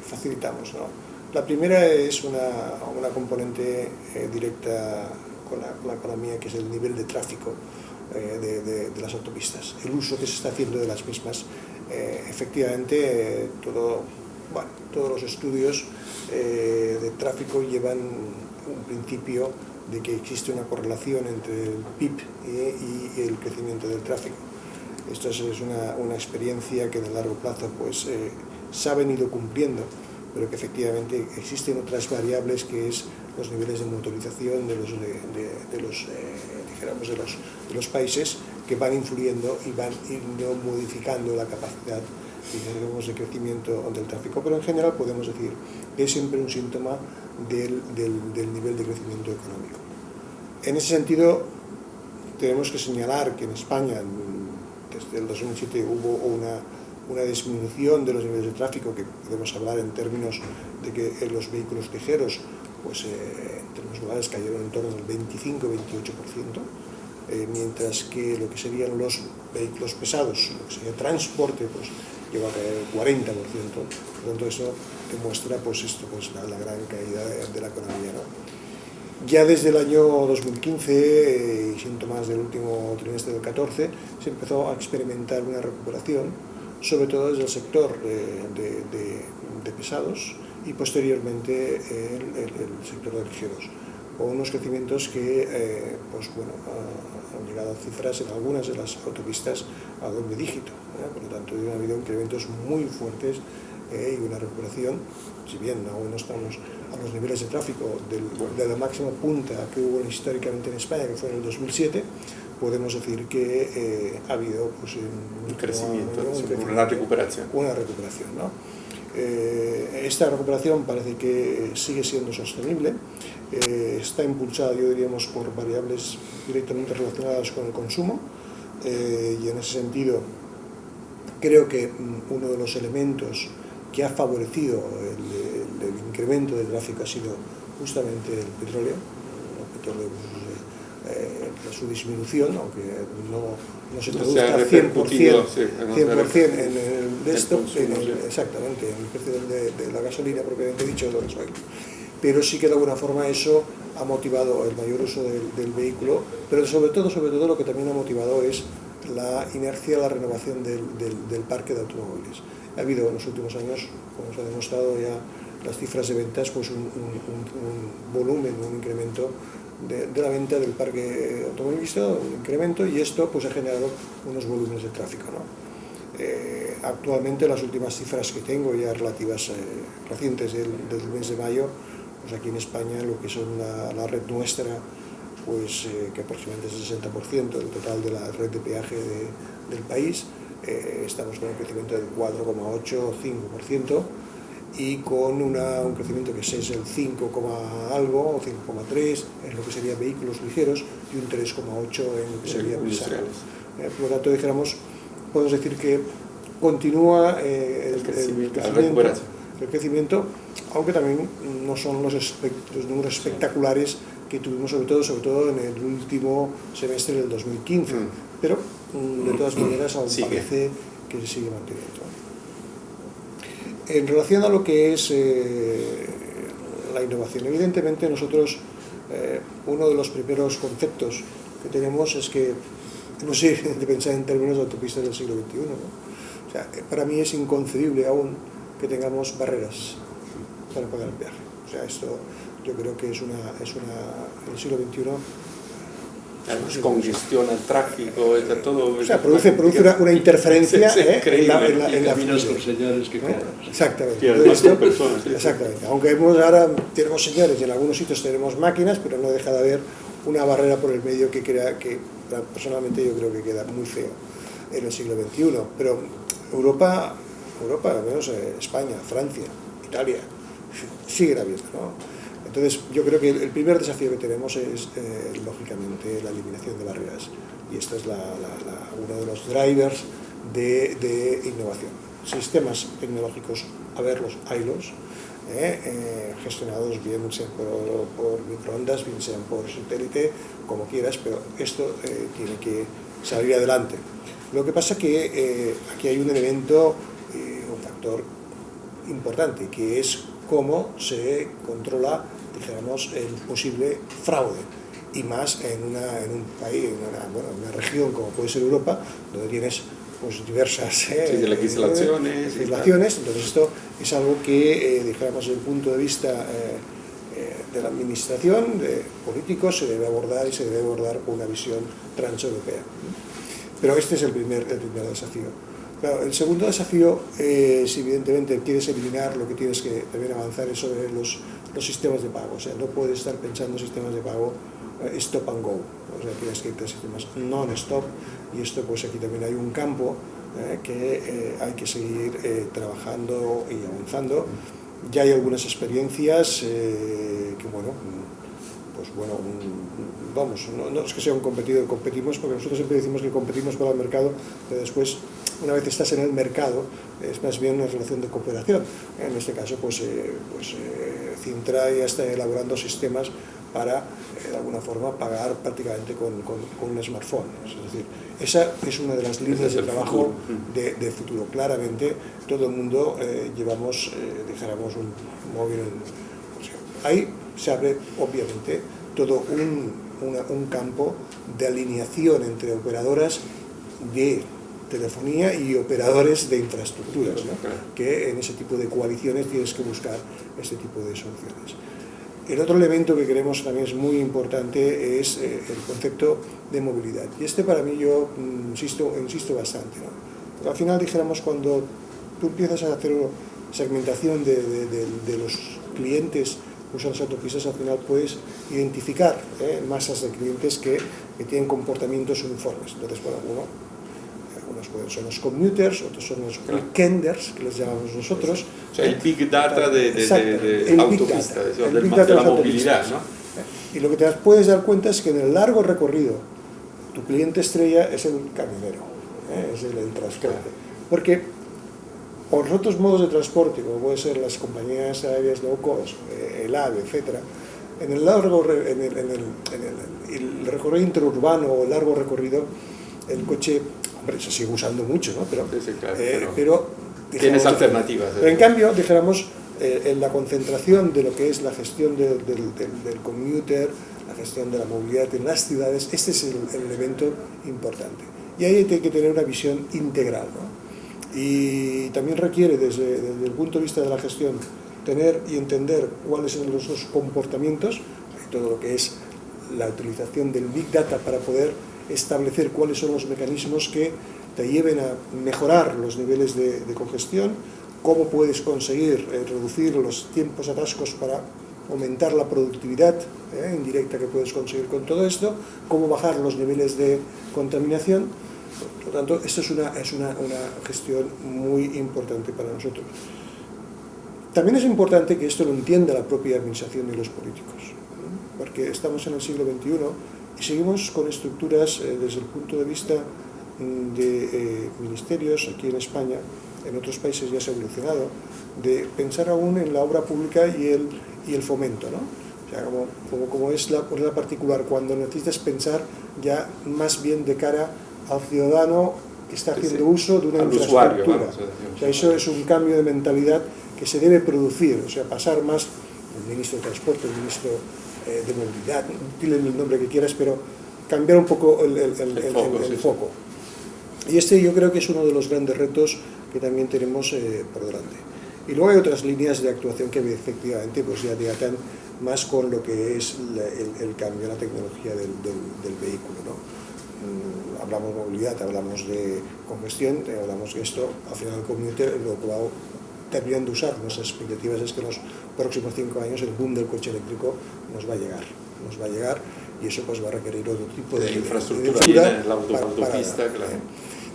facilitamos, ¿no? La primera es una componente directa con la economía, que es el nivel de tráfico de las autopistas, el uso que se está haciendo de las mismas. Efectivamente, todos los estudios de tráfico llevan un principio de que existe una correlación entre el PIB y el crecimiento del tráfico. Esto es una experiencia que en el largo plazo pues, se ha venido cumpliendo, pero que efectivamente existen otras variables, que es los niveles de motorización de los países, que van influyendo y van modificando la capacidad de crecimiento del tráfico, pero en general podemos decir que es siempre un síntoma del nivel de crecimiento económico. En ese sentido, tenemos que señalar que en España desde el 2007 hubo una disminución de los niveles de tráfico, que podemos hablar en términos de que los vehículos ligeros, pues en términos globales, cayeron en torno al 25-28%, mientras que lo que serían los vehículos pesados, lo que sería transporte, pues llegó a caer el 40%. Por lo tanto, eso demuestra pues la gran caída de la economía, ¿no? Ya desde el año 2015 y síntomas del último trimestre del 2014 se empezó a experimentar una recuperación, sobre todo desde el sector de pesados y posteriormente el sector de ligeros, con unos crecimientos que han llegado a cifras en algunas de las autopistas a doble dígito, ¿eh? Por lo tanto, ha habido incrementos muy fuertes y una recuperación, si bien aún no estamos a los niveles de tráfico de la máxima punta que hubo históricamente en España, que fue en el 2007, podemos decir que ha habido pues, un crecimiento, una recuperación. Una recuperación, ¿no? Esta recuperación parece que sigue siendo sostenible, está impulsada, yo diríamos, por variables directamente relacionadas con el consumo, y en ese sentido creo que uno de los elementos que ha favorecido el incremento del tráfico ha sido justamente el petróleo, su disminución, aunque no se traduzca 100% en el de esto, exactamente, en el precio de la gasolina propiamente dicho, del gasoil. Pero sí que de alguna forma eso ha motivado el mayor uso del vehículo, pero sobre todo lo que también ha motivado es la inercia, la renovación del parque de automóviles. Ha habido en los últimos años, como se ha demostrado ya las cifras de ventas, pues un volumen, un incremento de la venta del parque automovilista, un incremento, y esto pues ha generado unos volúmenes de tráfico, ¿no? Actualmente las últimas cifras que tengo ya relativas recientes del mes de mayo, pues aquí en España lo que son la red nuestra, pues que aproximadamente es el 60% del total de la red de peaje del país, estamos con un crecimiento del 4,8 o 5%, y con un crecimiento que es el 5, algo o 5,3 en lo que serían vehículos ligeros y un 3,8 en lo que serían industriales. Por lo tanto, podemos decir que continúa el crecimiento, aunque también no son los números espectaculares que tuvimos sobre todo en el último semestre del 2015, pero de todas maneras aún parece que se sigue manteniendo. En relación a lo que es la innovación, evidentemente nosotros uno de los primeros conceptos que tenemos es que hemos de pensar en términos de autopistas del siglo XXI, ¿no? O sea, para mí es inconcebible aún que tengamos barreras para pagar el peaje. O sea, esto yo creo que es en el siglo XXI. Además, congestiona el tráfico, todo. O sea, produce una interferencia en la caminos con señales que cobran. Exactamente. Exactamente. Aunque ahora tenemos señales y en algunos sitios tenemos máquinas, pero no deja de haber una barrera por el medio que personalmente yo creo que queda muy feo en el siglo XXI. Pero Europa, al menos España, Francia, Italia, siguen habiendo, ¿no? Entonces, yo creo que el primer desafío que tenemos es, lógicamente, la eliminación de barreras. Y esto es uno de los drivers de innovación. Sistemas tecnológicos, haylos, gestionados bien sean por microondas, bien sean por satélite, como quieras, pero esto tiene que salir adelante. Lo que pasa que aquí hay un elemento, un factor importante, que es cómo se controla, dijéramos, el posible fraude, y más en un país, en una región como puede ser Europa, donde tienes pues diversas legislaciones. Entonces esto es algo que, dijéramos, desde el punto de vista de la administración, de políticos, se debe abordar, y se debe abordar con una visión transeuropea. Pero este es el primer desafío. Claro, el segundo desafío, si evidentemente quieres eliminar, lo que tienes que también avanzar es sobre los sistemas de pago. O sea, no puedes estar pensando sistemas de pago stop and go. O sea, tienes que irte a sistemas non-stop, y esto, pues aquí también hay un campo que hay que seguir trabajando y avanzando. Ya hay algunas experiencias que, no es que sea un competidor, competimos, porque nosotros siempre decimos que competimos para el mercado, pero después, una vez estás en el mercado, es más bien una relación de cooperación. En este caso, Cintra ya está elaborando sistemas para, de alguna forma, pagar prácticamente con un smartphone. Es decir, esa es una de las líneas de trabajo de futuro. Claramente, todo el mundo llevamos, dijéramos, un móvil. Ahí se abre, obviamente, todo un campo de alineación entre operadoras de telefonía y operadores de infraestructuras, ¿no? Que en ese tipo de coaliciones tienes que buscar este tipo de soluciones. El otro elemento que creemos también es muy importante es el concepto de movilidad. Y este, para mí, yo insisto bastante, ¿no? Porque al final, dijéramos, cuando tú empiezas a hacer segmentación de los clientes usan las autopistas, al final puedes identificar masas de clientes que tienen comportamientos uniformes. Entonces, bueno, unos son los commuters, otros son los weekenders, que les llamamos nosotros. O sea, el big data de autopista, de la movilidad, ¿no? Y lo que te puedes dar cuenta es que en el largo recorrido, tu cliente estrella es el camionero, es el transporte. Porque por otros modos de transporte, como pueden ser las compañías aéreas low cost, el AVE, etc., en el recorrido interurbano o el largo recorrido, el coche, hombre, se sigue usando mucho, ¿no? Pero tienes alternativas. Pero en cambio, dijéramos, en la concentración de lo que es la gestión del commuter, la gestión de la movilidad en las ciudades, este es el elemento importante. Y ahí hay que tener una visión integral, ¿no? Y también requiere, desde el punto de vista de la gestión, tener y entender cuáles son los comportamientos, todo lo que es la utilización del Big Data para poder establecer cuáles son los mecanismos que te lleven a mejorar los niveles de congestión, cómo puedes conseguir reducir los tiempos atascos para aumentar la productividad indirecta que puedes conseguir con todo esto, cómo bajar los niveles de contaminación. Por lo tanto, esto es una gestión muy importante para nosotros. También es importante que esto lo entienda la propia administración y los políticos, porque estamos en el siglo XXI y seguimos con estructuras desde el punto de vista de ministerios aquí en España, en otros países ya se ha evolucionado, de pensar aún en la obra pública y el fomento, ¿no? O sea, como es la particular, cuando necesitas pensar ya más bien de cara al ciudadano que está haciendo uso de una infraestructura. Usuario, o sea, eso es un cambio de mentalidad que se debe producir, o sea, pasar más, el ministro de Transporte, el ministro de Movilidad, dile el nombre que quieras, pero cambiar un poco el foco. Y este yo creo que es uno de los grandes retos que también tenemos por delante. Y luego hay otras líneas de actuación que efectivamente pues ya atan más con lo que es el cambio, la tecnología del vehículo, ¿no? Hablamos de movilidad, hablamos de congestión, hablamos de esto, al final el commuter, lo que va terminando de usar, nuestras expectativas es que en los próximos 5 años el boom del coche eléctrico nos va a llegar y eso pues va a requerir otro tipo de infraestructura, la autopista, claro.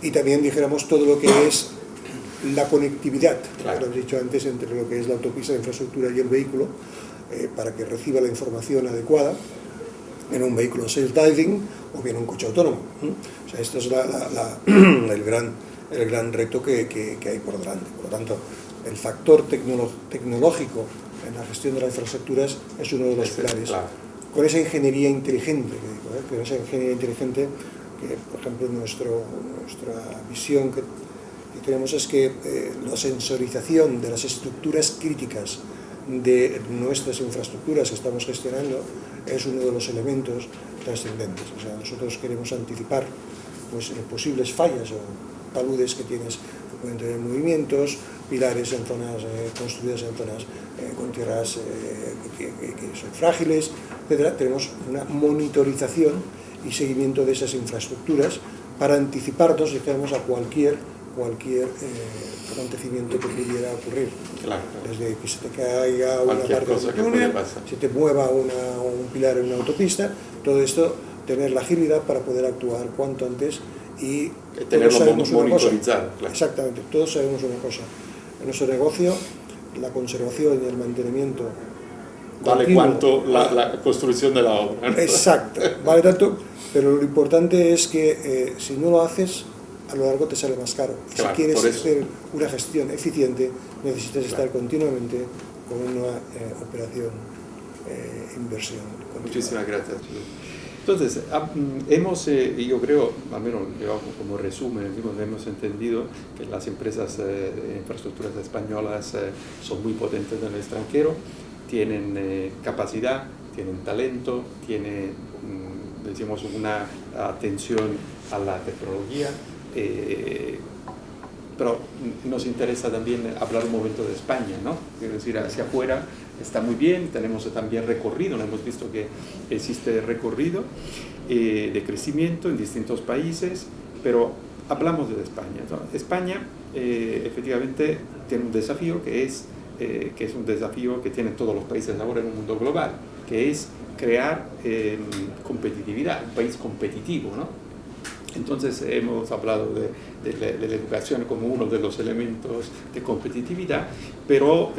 Y también dijéramos todo lo que es la conectividad, claro. Lo he dicho antes, entre lo que es la autopista, la infraestructura y el vehículo, para que reciba la información adecuada en un vehículo self-driving o bien un coche autónomo. O sea, esto es el gran reto que hay por delante. Por lo tanto, el factor tecnológico en la gestión de las infraestructuras es uno de los pilares. Claro. Con esa ingeniería inteligente, con esa ingeniería inteligente que, por ejemplo, nuestra visión que tenemos es que la sensorización de las estructuras críticas de nuestras infraestructuras que estamos gestionando es uno de los elementos trascendentes. O sea, nosotros queremos anticipar pues, posibles fallas o taludes que pueden tener movimientos, pilares en zonas construidas en zonas con tierras que son frágiles, etc. Tenemos una monitorización y seguimiento de esas infraestructuras para anticiparnos, digamos, a cualquier acontecimiento que pudiera ocurrir. Claro. Desde que se te caiga una parte del túnel, se te mueva un pilar en una autopista, todo esto, tener la agilidad para poder actuar cuanto antes y tenerlo monitorizado. Claro. Exactamente, todos sabemos una cosa. En nuestro negocio, la conservación y el mantenimiento vale cuanto la construcción de la obra, ¿no? Exacto, vale tanto, pero lo importante es que si no lo haces, a lo largo te sale más caro. Claro, si quieres hacer una gestión eficiente, necesitas estar continuamente con una operación, inversión continua. Muchísimas gracias. Entonces, yo creo, al menos como resumen, hemos entendido que las empresas de infraestructuras españolas son muy potentes en el extranjero, tienen capacidad, tienen talento, tienen, decimos, una atención a la tecnología, pero nos interesa también hablar un momento de España, ¿no? Es decir, hacia afuera está muy bien, tenemos también recorrido, hemos visto que existe recorrido de crecimiento en distintos países, pero hablamos de España, ¿no? España efectivamente tiene un desafío que es que es un desafío que tienen todos los países ahora en un mundo global, que es crear competitividad, un país competitivo, ¿no? Entonces hemos hablado de la educación como uno de los elementos de competitividad, pero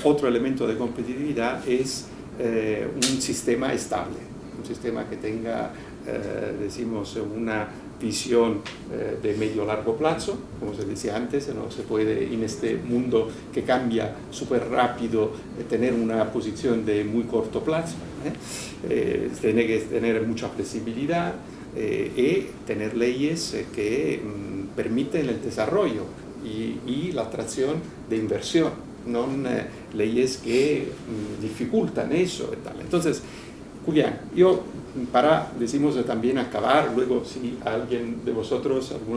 otro elemento de competitividad es un sistema estable, un sistema que tenga, decimos, una visión de medio-largo plazo, como se decía antes. No se puede en este mundo que cambia súper rápido tener una posición de muy corto plazo, tiene que tener mucha flexibilidad y tener leyes que permiten el desarrollo y la atracción de inversión, no leyes que dificultan eso y tal. Entonces, Julián, yo decimos también acabar, luego si alguno de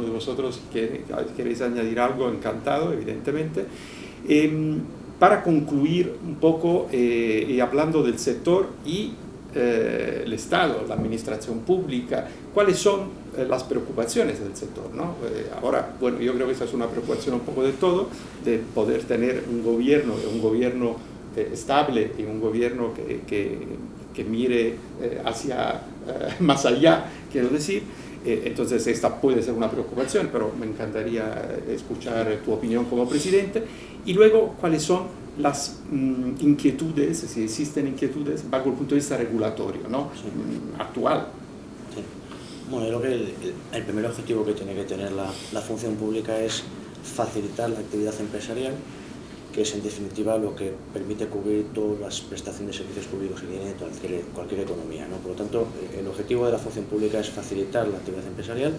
vosotros queréis añadir algo, encantado, evidentemente. Para concluir un poco y hablando del sector y el Estado, la administración pública, ¿cuáles son las preocupaciones del sector, ¿no? Ahora, bueno, yo creo que esa es una preocupación un poco de todo, de poder tener un gobierno estable y un gobierno que mire hacia más allá, quiero decir. Entonces esta puede ser una preocupación, pero me encantaría escuchar tu opinión como presidente. Y luego, ¿cuáles son las inquietudes, si existen inquietudes, bajo el punto de vista regulatorio, ¿no? Actual? Sí. Bueno, yo creo que el primer objetivo que tiene que tener la función pública es facilitar la actividad empresarial, que es en definitiva lo que permite cubrir todas las prestaciones de servicios públicos que tiene cualquier economía, ¿no? Por lo tanto, el objetivo de la función pública es facilitar la actividad empresarial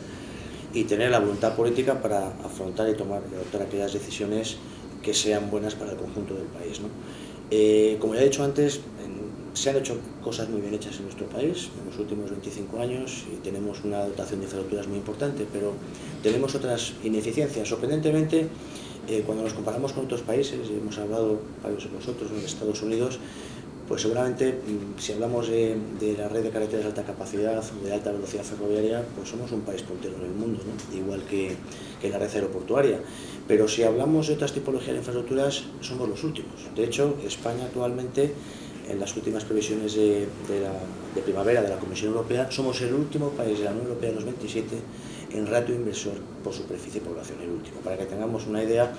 y tener la voluntad política para afrontar y adoptar aquellas decisiones que sean buenas para el conjunto del país, ¿no? Como ya he dicho antes, se han hecho cosas muy bien hechas en nuestro país en los últimos 25 años y tenemos una dotación de infraestructuras muy importante, pero tenemos otras ineficiencias. Sorprendentemente, cuando nos comparamos con otros países, y hemos hablado varios de vosotros, en Estados Unidos, pues seguramente si hablamos de la red de carreteras de alta capacidad, de alta velocidad ferroviaria, pues somos un país puntero en el mundo, ¿no? Igual que la red aeroportuaria. Pero si hablamos de otras tipologías de infraestructuras, somos los últimos. De hecho, España actualmente, en las últimas previsiones de primavera de la Comisión Europea, somos el último país de la Unión Europea de los 27 en ratio inversor por superficie y población, el último. Para que tengamos una idea,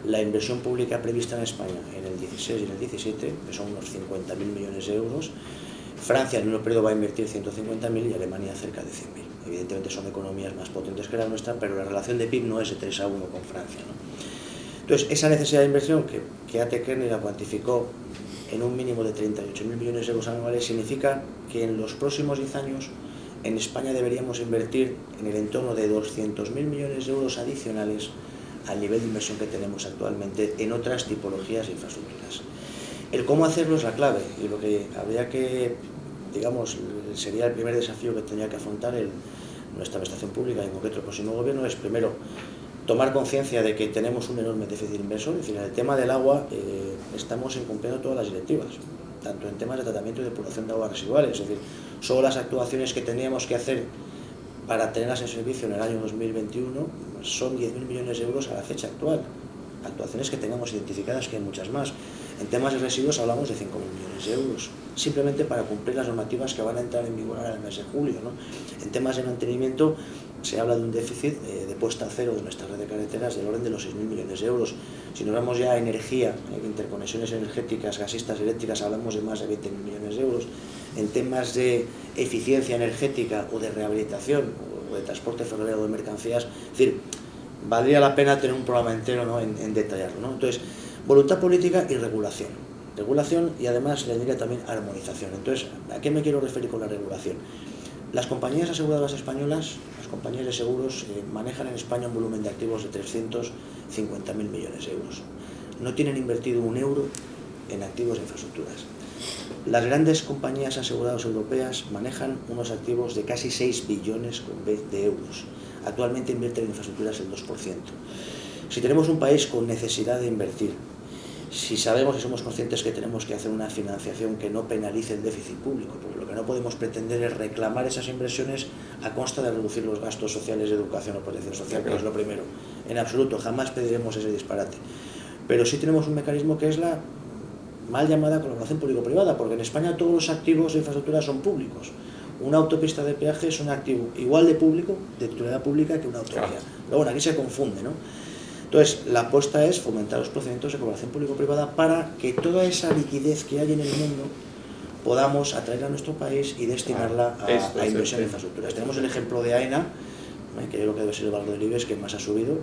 la inversión pública prevista en España en el 16 y en el 17, que son unos 50.000 millones de euros, Francia en el mismo periodo va a invertir 150.000 y Alemania cerca de 100.000. Evidentemente son economías más potentes que la nuestra, pero la relación de PIB no es de 3 a 1 con Francia, ¿no? Entonces, esa necesidad de inversión que A.T. Kearney la cuantificó en un mínimo de 38.000 millones de euros anuales, significa que en los próximos 10 años en España deberíamos invertir en el entorno de 200.000 millones de euros adicionales al nivel de inversión que tenemos actualmente en otras tipologías de infraestructuras. El cómo hacerlo es la clave, y lo que habría que, digamos, sería el primer desafío que tendría que afrontar nuestra administración pública y en concreto el próximo gobierno, es primero tomar conciencia de que tenemos un enorme déficit inversor. Es decir, en el tema del agua estamos incumpliendo todas las directivas, tanto en temas de tratamiento y depuración de aguas residuales. Es decir, solo las actuaciones que teníamos que hacer para tenerlas en servicio en el año 2021 son 10.000 millones de euros a la fecha actual. Actuaciones que tengamos identificadas, que hay muchas más. En temas de residuos hablamos de 5.000 millones de euros, simplemente para cumplir las normativas que van a entrar en vigor en el mes de julio, ¿no? En temas de mantenimiento se habla de un déficit de puesta a cero de nuestra red de carreteras del orden de los 6.000 millones de euros. Si nos vamos ya a energía, interconexiones energéticas, gasistas, eléctricas, hablamos de más de 20.000 millones de euros. En temas de eficiencia energética o de rehabilitación o de transporte ferroviario de mercancías, es decir, valdría la pena tener un programa entero, ¿no?, en detallarlo, ¿no? Entonces, voluntad política y regulación. Regulación y además le diría también armonización. Entonces, ¿a qué me quiero referir con la regulación? Las compañías aseguradoras españolas, las compañías de seguros, manejan en España un volumen de activos de 350.000 millones de euros. No tienen invertido un euro en activos de infraestructuras. Las grandes compañías aseguradoras europeas manejan unos activos de casi 6 billones de euros. Actualmente invierten en infraestructuras el 2%. Si tenemos un país con necesidad de invertir, si sabemos y somos conscientes que tenemos que hacer una financiación que no penalice el déficit público, porque lo que no podemos pretender es reclamar esas inversiones a costa de reducir los gastos sociales de educación o protección social, que es lo primero. En absoluto, jamás pediremos ese disparate. pero sí tenemos un mecanismo que es la mal llamada colaboración público-privada, porque en España todos los activos de infraestructura son públicos. Una autopista de peaje es un activo igual de público, de titularidad pública, que una autovía. Pero bueno, aquí se confunde, ¿no? Entonces, la apuesta es fomentar los procedimientos de colaboración público-privada para que toda esa liquidez que hay en el mundo podamos atraerla a nuestro país y destinarla a inversión en infraestructuras. Tenemos el ejemplo de AENA, que yo creo que debe ser el valor del IBEX que más ha subido.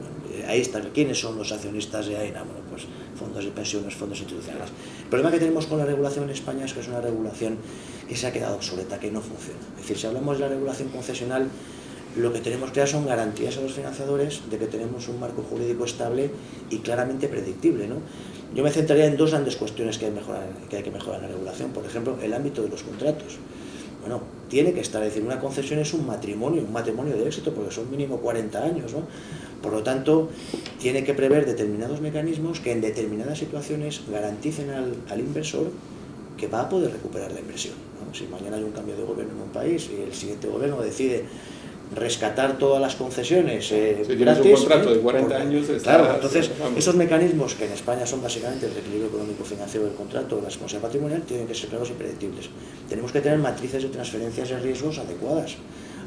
Ahí está. ¿Quiénes son los accionistas de AENA? Bueno, pues fondos de pensiones, fondos institucionales. El problema que tenemos con la regulación en España es que es una regulación que se ha quedado obsoleta, que no funciona. Es decir, si hablamos de la regulación concesional, lo que tenemos que dar son garantías a los financiadores de que tenemos un marco jurídico estable y claramente predictible, ¿no? Yo me centraría en dos grandes cuestiones que hay que mejorar en la regulación. Por ejemplo, el ámbito de los contratos. Bueno, tiene que estar, es decir, una concesión es un matrimonio de éxito, porque son mínimo 40 años, ¿no? Por lo tanto, tiene que prever determinados mecanismos que en determinadas situaciones garanticen al inversor que va a poder recuperar la inversión, ¿no? Si mañana hay un cambio de gobierno en un país y el siguiente gobierno decide rescatar todas las concesiones si gratis, tienes un contrato de 40 años, claro, entonces esos mecanismos que en España son básicamente el equilibrio económico financiero del contrato, la responsabilidad patrimonial, tienen que ser claros y predictibles. Tenemos que tener matrices de transferencias de riesgos adecuadas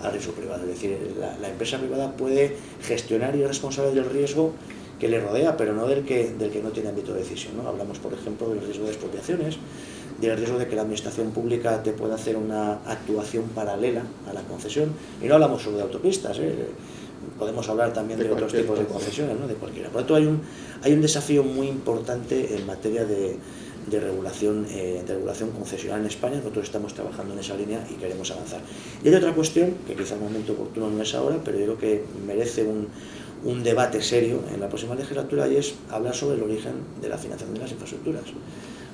al riesgo privado, es decir, la empresa privada puede gestionar y es responsable del riesgo que le rodea, pero no del que no tiene ámbito de decisión, ¿no? Hablamos, por ejemplo, del riesgo de expropiaciones, del riesgo de que la administración pública te pueda hacer una actuación paralela a la concesión, y no hablamos solo de autopistas, podemos hablar también de otros tipos de concesiones, ¿no? De cualquiera. Por lo tanto, hay un desafío muy importante en materia de regulación concesional en España. Nosotros estamos trabajando en esa línea y queremos avanzar. Y hay otra cuestión, que quizá el momento oportuno no es ahora, pero yo creo que merece un debate serio en la próxima legislatura, y es hablar sobre el origen de la financiación de las infraestructuras.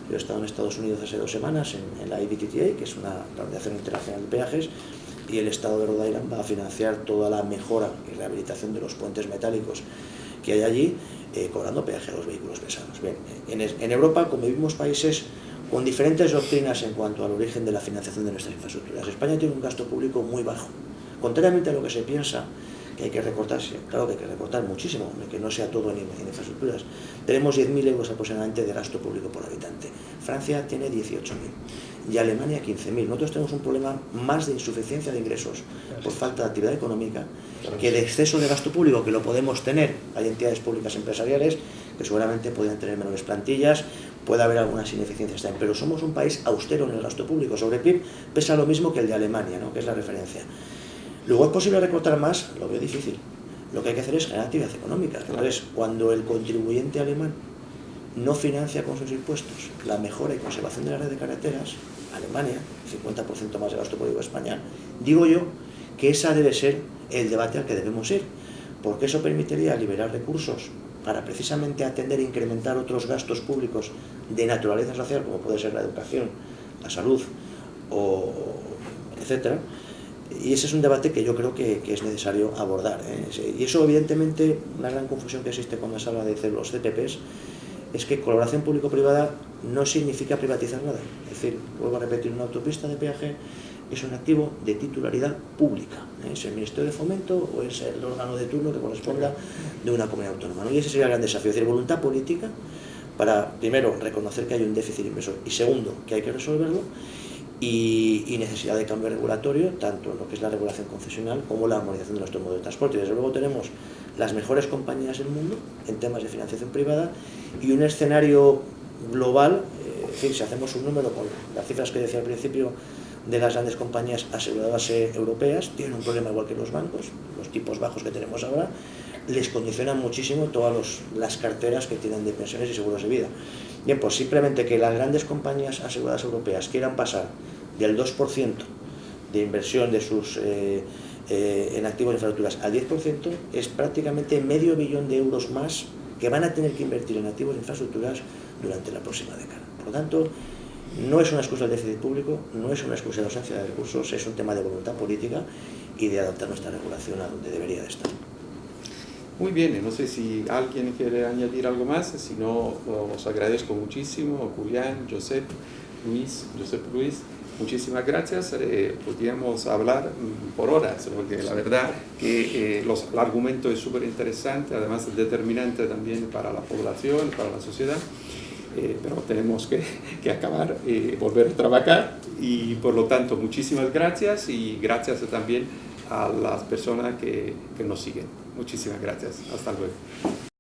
Yo he estado en Estados Unidos hace 2 semanas en la IBTTA, que es la Organización Internacional de Peajes, y el Estado de Rhode Island va a financiar toda la mejora y rehabilitación de los puentes metálicos que hay allí, cobrando peaje a los vehículos pesados. Bien, en Europa convivimos países con diferentes doctrinas en cuanto al origen de la financiación de nuestras infraestructuras. España tiene un gasto público muy bajo, contrariamente a lo que se piensa, que hay que recortarse. Claro que hay que recortar muchísimo, que no sea todo en infraestructuras. Tenemos 10.000 euros aproximadamente de gasto público por habitante. Francia tiene 18.000 y Alemania 15.000. Nosotros tenemos un problema más de insuficiencia de ingresos por falta de actividad económica que de exceso de gasto público, que lo podemos tener. Hay entidades públicas empresariales que seguramente podrían tener menores plantillas, puede haber algunas ineficiencias también, pero somos un país austero en el gasto público. Sobre PIB pesa lo mismo que el de Alemania, ¿no? Que es la referencia. Luego, ¿es posible recortar más? Lo veo difícil. Lo que hay que hacer es generar actividad económica. Entonces, cuando el contribuyente alemán no financia con sus impuestos la mejora y conservación de la red de carreteras, Alemania, 50% más de gasto público de España, digo yo que ese debe ser el debate al que debemos ir, porque eso permitiría liberar recursos para precisamente atender e incrementar otros gastos públicos de naturaleza social, como puede ser la educación, la salud, etcétera. Y ese es un debate que yo creo que es necesario abordar, Y eso, evidentemente, una gran confusión que existe cuando se habla de los CPPs es que colaboración público-privada no significa privatizar nada. Es decir, vuelvo a repetir, una autopista de peaje es un activo de titularidad pública. Es el Ministerio de Fomento o es el órgano de turno que corresponda de una comunidad autónoma, ¿no? Y ese sería el gran desafío, es decir, voluntad política para, primero, reconocer que hay un déficit inversor y, segundo, que hay que resolverlo, y necesidad de cambio regulatorio, tanto en lo que es la regulación concesional como la armonización de nuestro modelo de transporte. Y desde luego tenemos las mejores compañías del mundo en temas de financiación privada y un escenario global. Es decir, si hacemos un número con las cifras que decía al principio de las grandes compañías aseguradoras europeas, tienen un problema igual que los bancos, los tipos bajos que tenemos ahora les condicionan muchísimo todas las carteras que tienen de pensiones y seguros de vida. Bien, pues simplemente que las grandes compañías aseguradoras europeas quieran pasar del 2% de inversión de sus en activos de infraestructuras al 10% es prácticamente $500 millones de euros más que van a tener que invertir en activos de infraestructuras durante la próxima década. Por lo tanto, no es una excusa del déficit público, no es una excusa de la ausencia de recursos, es un tema de voluntad política y de adaptar nuestra regulación a donde debería de estar. Muy bien, no sé si alguien quiere añadir algo más, si no, os agradezco muchísimo, Julián, Josep Luis, muchísimas gracias. Podríamos hablar por horas, porque la verdad que el argumento es súper interesante, además es determinante también para la población, para la sociedad. Pero tenemos que acabar y volver a trabajar, y por lo tanto muchísimas gracias, y gracias también a las personas que nos siguen. Muchísimas gracias. Hasta luego.